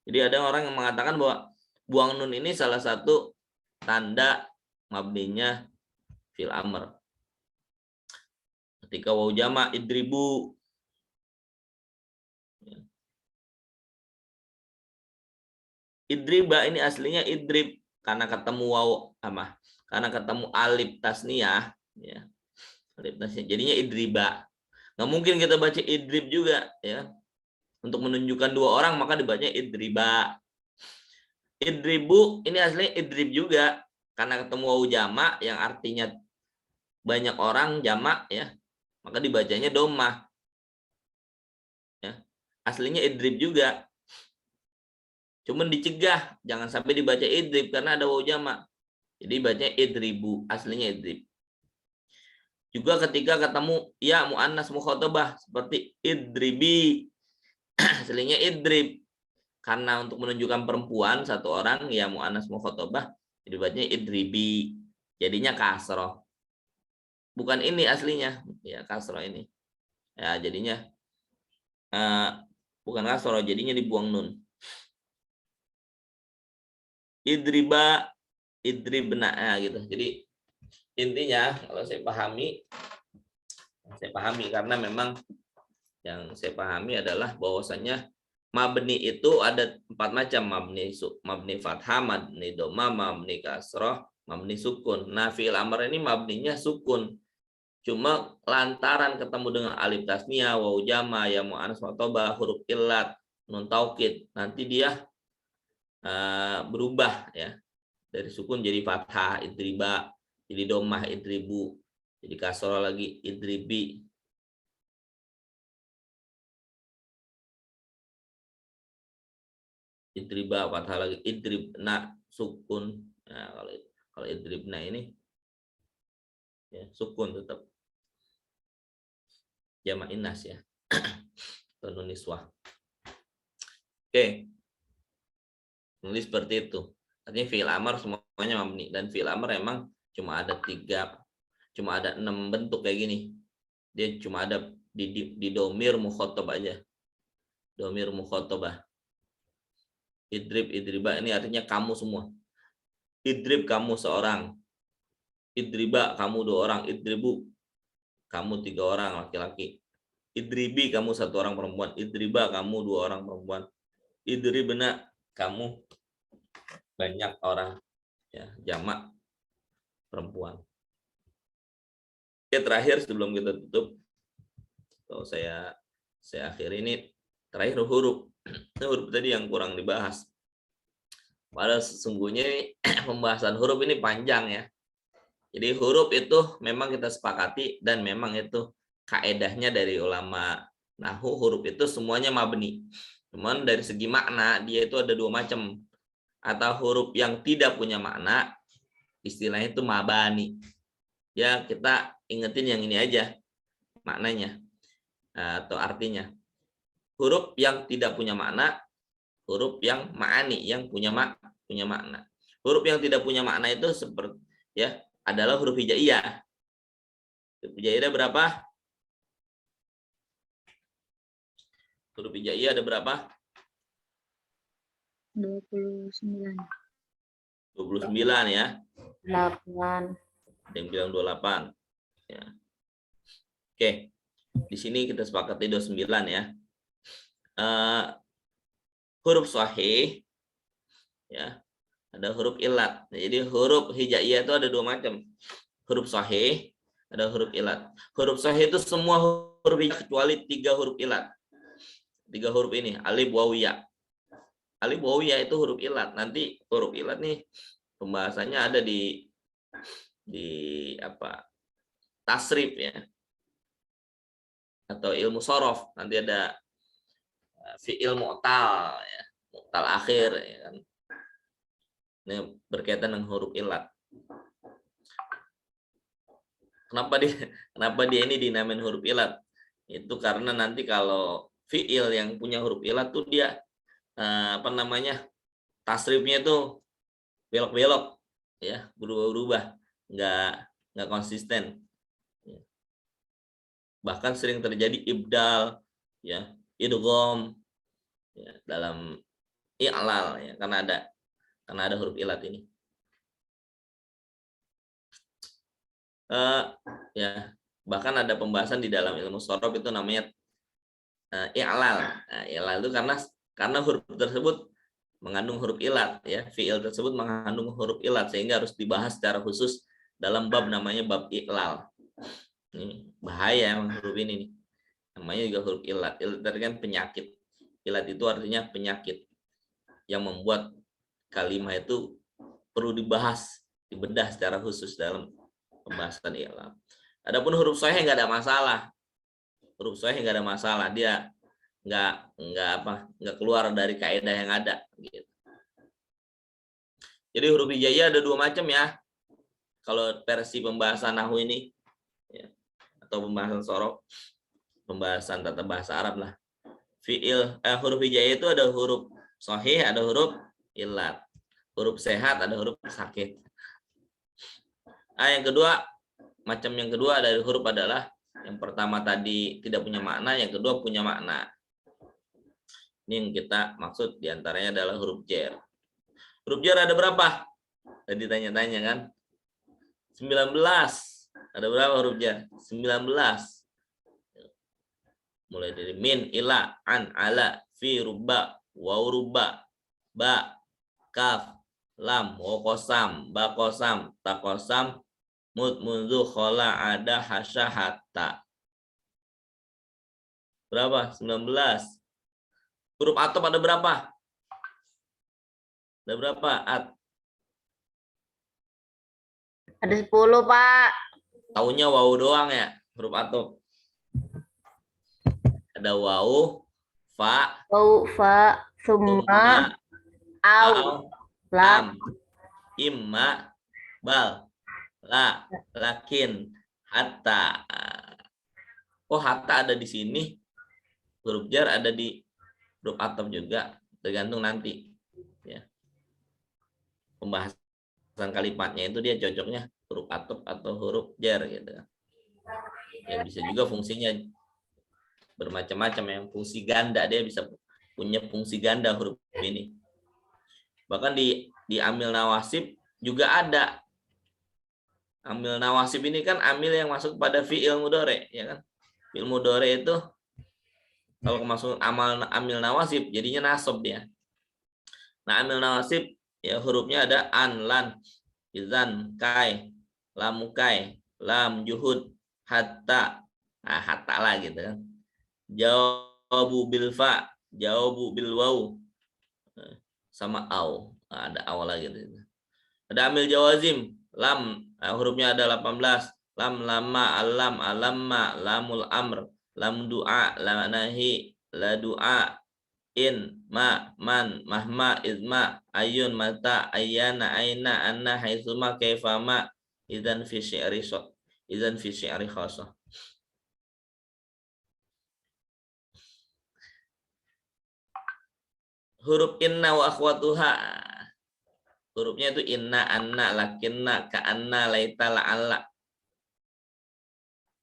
Jadi ada orang yang mengatakan bahwa buang nun ini salah satu tanda mabninya fi'il amr. Ketika waw jama idribu. Idriba ini aslinya idrib karena ketemu waw apa? Karena ketemu alif tasniyah ya. Alif tasniyah jadinya idriba. Nggak mungkin kita baca idrib juga ya. Untuk menunjukkan 2 orang maka dibaca idriba. Idribu ini aslinya idrib juga karena ketemu waw jama yang artinya banyak orang jamak ya. Maka dibacanya domah. Ya. Aslinya idrib juga. Cuman dicegah jangan sampai dibaca idrib karena ada waw jamak. Jadi bacanya idribu, aslinya idrib. Juga ketika ketemu ya muannas mukhatabah seperti idribi. Aslinya idrib. Karena untuk menunjukkan perempuan 1 orang ya muannas mukhatabah Idribatnya idribi. Jadinya kasroh. Bukan ini aslinya, ya kasroh ini. Ya jadinya bukan kasroh, jadinya dibuang nun. Idriba, idribna, gitu. Jadi intinya kalau saya pahami karena memang yang saya pahami adalah bahwasanya mabni itu ada 4 macam, mabni fathah, mabni dhamma, mabni kasroh, mabni sukun. Nah, fi'il amr ini mabninya sukun. Cuma lantaran ketemu dengan alif tasniah, waw jama, ya mu'annas muthabba, huruf illat, nun taukid, nanti dia berubah ya. Dari sukun jadi fathah, idriba, jadi dhammah, idribu, jadi kasroh lagi, idribi. Idriba, fathah lagi, idribna, sukun. Nah, kalau idribna ini ya sukun tetap. Jamak inas ya. Atau niswah. Oke. Nulis seperti itu. Artinya fi'il amr semuanya mabni, dan fi'il amr emang cuma ada 6 bentuk kayak gini. Dia cuma ada di domir mukhatab aja. Domir mukhatabah. Idrib, idriba ini artinya kamu semua. Idrib kamu seorang. Idriba kamu 2 orang. Idribu kamu 3 orang laki-laki. Idribi kamu 1 orang perempuan. Idriba kamu 2 orang perempuan. Idribna kamu banyak orang, ya, jamak perempuan. Oke, terakhir sebelum kita tutup, kalau saya akhiri ini terakhir huruf. Ini huruf tadi yang kurang dibahas. Padahal sesungguhnya pembahasan huruf ini panjang ya. Jadi huruf itu memang kita sepakati dan memang itu kaedahnya dari ulama nahwu, huruf itu semuanya mabni. Cuman dari segi makna dia itu ada 2 macam. Atau huruf yang tidak punya makna, istilahnya itu mabani. Ya, kita ingetin yang ini aja maknanya atau artinya. Huruf yang tidak punya makna, huruf yang ma'ani, yang punya makna. Huruf yang tidak punya makna itu seperti ya adalah huruf hijaiyah. Huruf hijaiyah ada berapa? Huruf hijaiyah ada berapa? 29. 29 ya. 8. Ada yang bilang 28. Ya. Oke. Di sini kita sepakati 29 ya. Huruf sahih ya. Ada huruf ilat. Jadi huruf hijaiyah itu ada 2 macam. Huruf sahih, ada huruf ilat. Huruf sahih itu semua huruf kecuali 3 huruf ilat. 3 huruf ini, alif, waw, ya. Alif, waw, ya itu huruf ilat. Nanti huruf ilat nih pembahasannya ada di apa? Tasrif ya. Atau ilmu sorof. Nanti ada fi'il mu'tal ya. Mu'tal akhir ya kan. Ini berkaitan dengan huruf ilat. Kenapa dia ini dinamain huruf ilat? Itu karena nanti kalau fi'il yang punya huruf ilat tuh dia tasrifnya itu belok-belok ya, berubah-ubah, nggak konsisten. Bahkan sering terjadi ibdal ya, idgham ya, dalam i'lal ya, karena ada huruf ilat ini. Ya, bahkan ada pembahasan di dalam ilmu sorof itu namanya i'lal. Nah, i'lal itu karena huruf tersebut mengandung huruf ilat ya, fi'il tersebut mengandung huruf ilat sehingga harus dibahas secara khusus dalam bab namanya bab i'lal. Ini bahaya emang huruf ini nih. Namanya juga huruf ilat. Ilat itu kan penyakit. Ilat itu artinya penyakit yang membuat kalimat itu perlu dibahas, dibedah secara khusus dalam pembahasan i'lal. Adapun huruf sahih nggak ada masalah. Huruf sahih nggak ada masalah. Dia nggak keluar dari kaidah yang ada gitu. Jadi huruf hijaiyah ada 2 macam ya. Kalau versi pembahasan nahwu ini ya, atau pembahasan sorof, pembahasan tata bahasa Arab lah. Huruf hijaiyah itu ada huruf sahih, ada huruf ilat. huruf sehat, ada huruf sakit. Nah, yang kedua, macam yang kedua dari huruf adalah yang pertama tadi tidak punya makna, yang kedua punya makna. Ini yang kita maksud diantaranya adalah huruf jar. Huruf jar ada berapa? Tadi tanya-tanya kan? 19. Ada berapa huruf jar? 19. Mulai dari min, ila, an, ala, fi, ruba, waw, ruba, ba, kaf, lam, wa qasam, ba qasam, ta qasam, mud, mundu, khola, ada, hasya, hatta. Berapa? 19. Huruf atop ada berapa? Ada berapa? Ada 10, Pak. Taunya waw doang ya, huruf atop. Ada waw, fa, Wau, fa, summa, au, lam. imma, bal, la, lakin, hatta. Oh, hatta ada di sini. Huruf jar ada di huruf atop juga, tergantung nanti. Ya. Pembahasan kalimatnya itu dia cocoknya huruf atop atau huruf jar gitu. Ya bisa juga fungsinya bermacam-macam, yang fungsi ganda, dia bisa punya fungsi ganda huruf ini. Bahkan di amil nawasib juga ada. Amil nawasib ini kan amil yang masuk pada fi'il mudhari, ya kan? Fi'il mudhari itu kalau masuk amil nawasib jadinya nasab dia. Nah, amil nawasib ya hurufnya ada an, lan, izan, kai, lamukai, lam, juhud, hatta. Nah, hatta lah gitu kan. Jawabu bil fa, jawabu bil waw, sama au. Nah, ada au lagi gitu. Ada amil jawazim, lam, hurufnya ada 18. Lam, lama, alam, alamma, lamul amr, lam du'a, lam nahi, la du'a, in, ma, man, mahma, izma, ayun, mata, ayana, aina, anna, haitsuma, kaifama, idzan fi syi'ri khasah. Huruf inna wa akhwatuha. Hurufnya itu inna, anna, lakinna, ka'anna, laita, la'alla.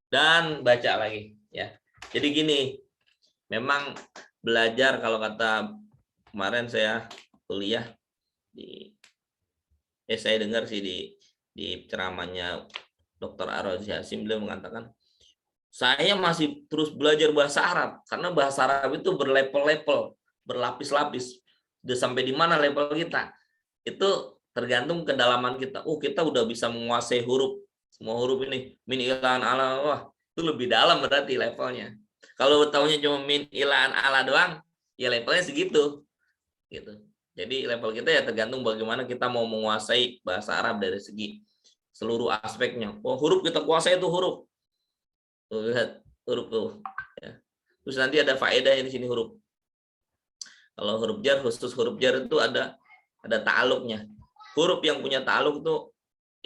Dan baca lagi ya. Jadi gini, memang belajar kalau kata kemarin saya kuliah saya dengar sih di ceramahnya Dr. Ar-Razi Hasim, beliau mengatakan saya masih terus belajar bahasa Arab karena bahasa Arab itu berlevel-level, berlapis-lapis. Udah sampai di mana level kita? Itu tergantung kedalaman kita. Oh, kita udah bisa menguasai huruf, semua huruf ini. Min ilan ala, wah, itu lebih dalam berarti levelnya. Kalau taunya cuma min ilan ala doang, ya levelnya segitu. Gitu. Jadi level kita ya tergantung bagaimana kita mau menguasai bahasa Arab dari segi seluruh aspeknya. Oh, huruf kita kuasai itu huruf. Tuh, lihat huruf tuh. Ya. Terus nanti ada faedahnya di sini huruf. Kalau huruf jar, khusus huruf jar itu ada ta'aluknya. Huruf yang punya ta'aluk itu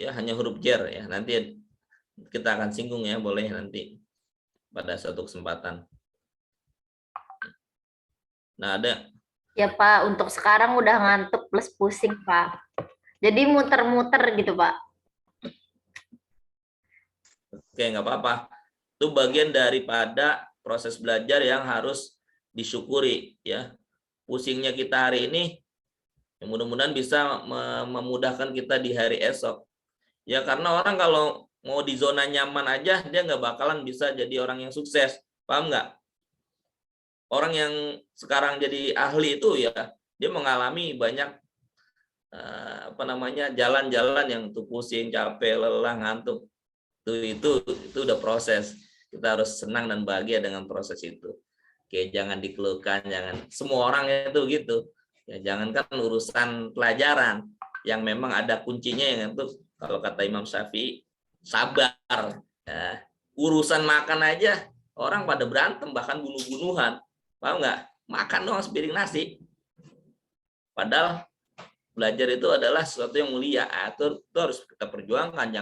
ya hanya huruf jar ya. Nanti kita akan singgung ya, boleh nanti pada suatu kesempatan. Nah, ada. Ya, Pak, untuk sekarang udah ngantuk plus pusing, Pak. Jadi muter-muter gitu, Pak. Oke, nggak apa-apa. Itu bagian daripada proses belajar yang harus disyukuri ya. Pusingnya kita hari ini ya mudah-mudahan bisa memudahkan kita di hari esok. Ya karena orang kalau mau di zona nyaman aja dia nggak bakalan bisa jadi orang yang sukses. Paham nggak? Orang yang sekarang jadi ahli itu ya dia mengalami banyak jalan-jalan yang tuh pusing, capek, lelah, ngantuk. Itu udah proses. Kita harus senang dan bahagia dengan proses itu. Oke, jangan dikeluhkan, jangan. Semua orang itu gitu. Ya, jangankan urusan pelajaran yang memang ada kuncinya, yang itu kalau kata Imam Syafi'i sabar. Ya, urusan makan aja orang pada berantem, bahkan bunuh-bunuhan. Paham nggak? Makan doang sepiring nasi. Padahal belajar itu adalah sesuatu yang mulia. Itu harus kita perjuangkan,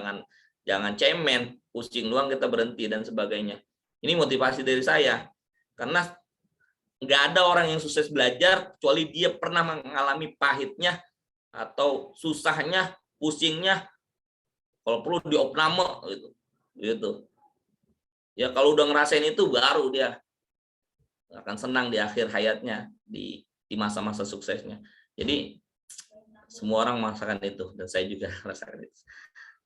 jangan cemen, pusing doang kita berhenti dan sebagainya. Ini motivasi dari saya. Karena nggak ada orang yang sukses belajar kecuali dia pernah mengalami pahitnya atau susahnya, pusingnya, kalau perlu diopname gitu. Ya kalau udah ngerasain itu baru dia akan senang di akhir hayatnya, di masa-masa suksesnya. Jadi semua orang merasakan itu dan saya juga merasakan itu.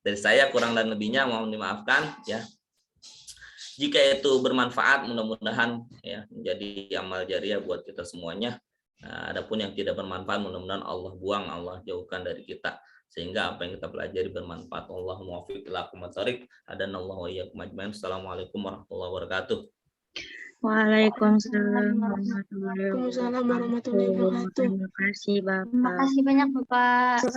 Dari saya kurang dan lebihnya mohon dimaafkan ya. Jika itu bermanfaat, mudah-mudahan ya menjadi amal jariah buat kita semuanya. Nah, adapun yang tidak bermanfaat, mudah-mudahan Allah buang, Allah jauhkan dari kita, sehingga apa yang kita pelajari bermanfaat. Allahumma waffiq ila aqwamit thoriq. Adanallahu wa iyyakum ajmain. Assalamualaikum warahmatullahi wabarakatuh. Waalaikumsalam Waalaikumsalam warahmatullahi wabarakatuh. Terima kasih, Bapak. Terima kasih banyak Bapak.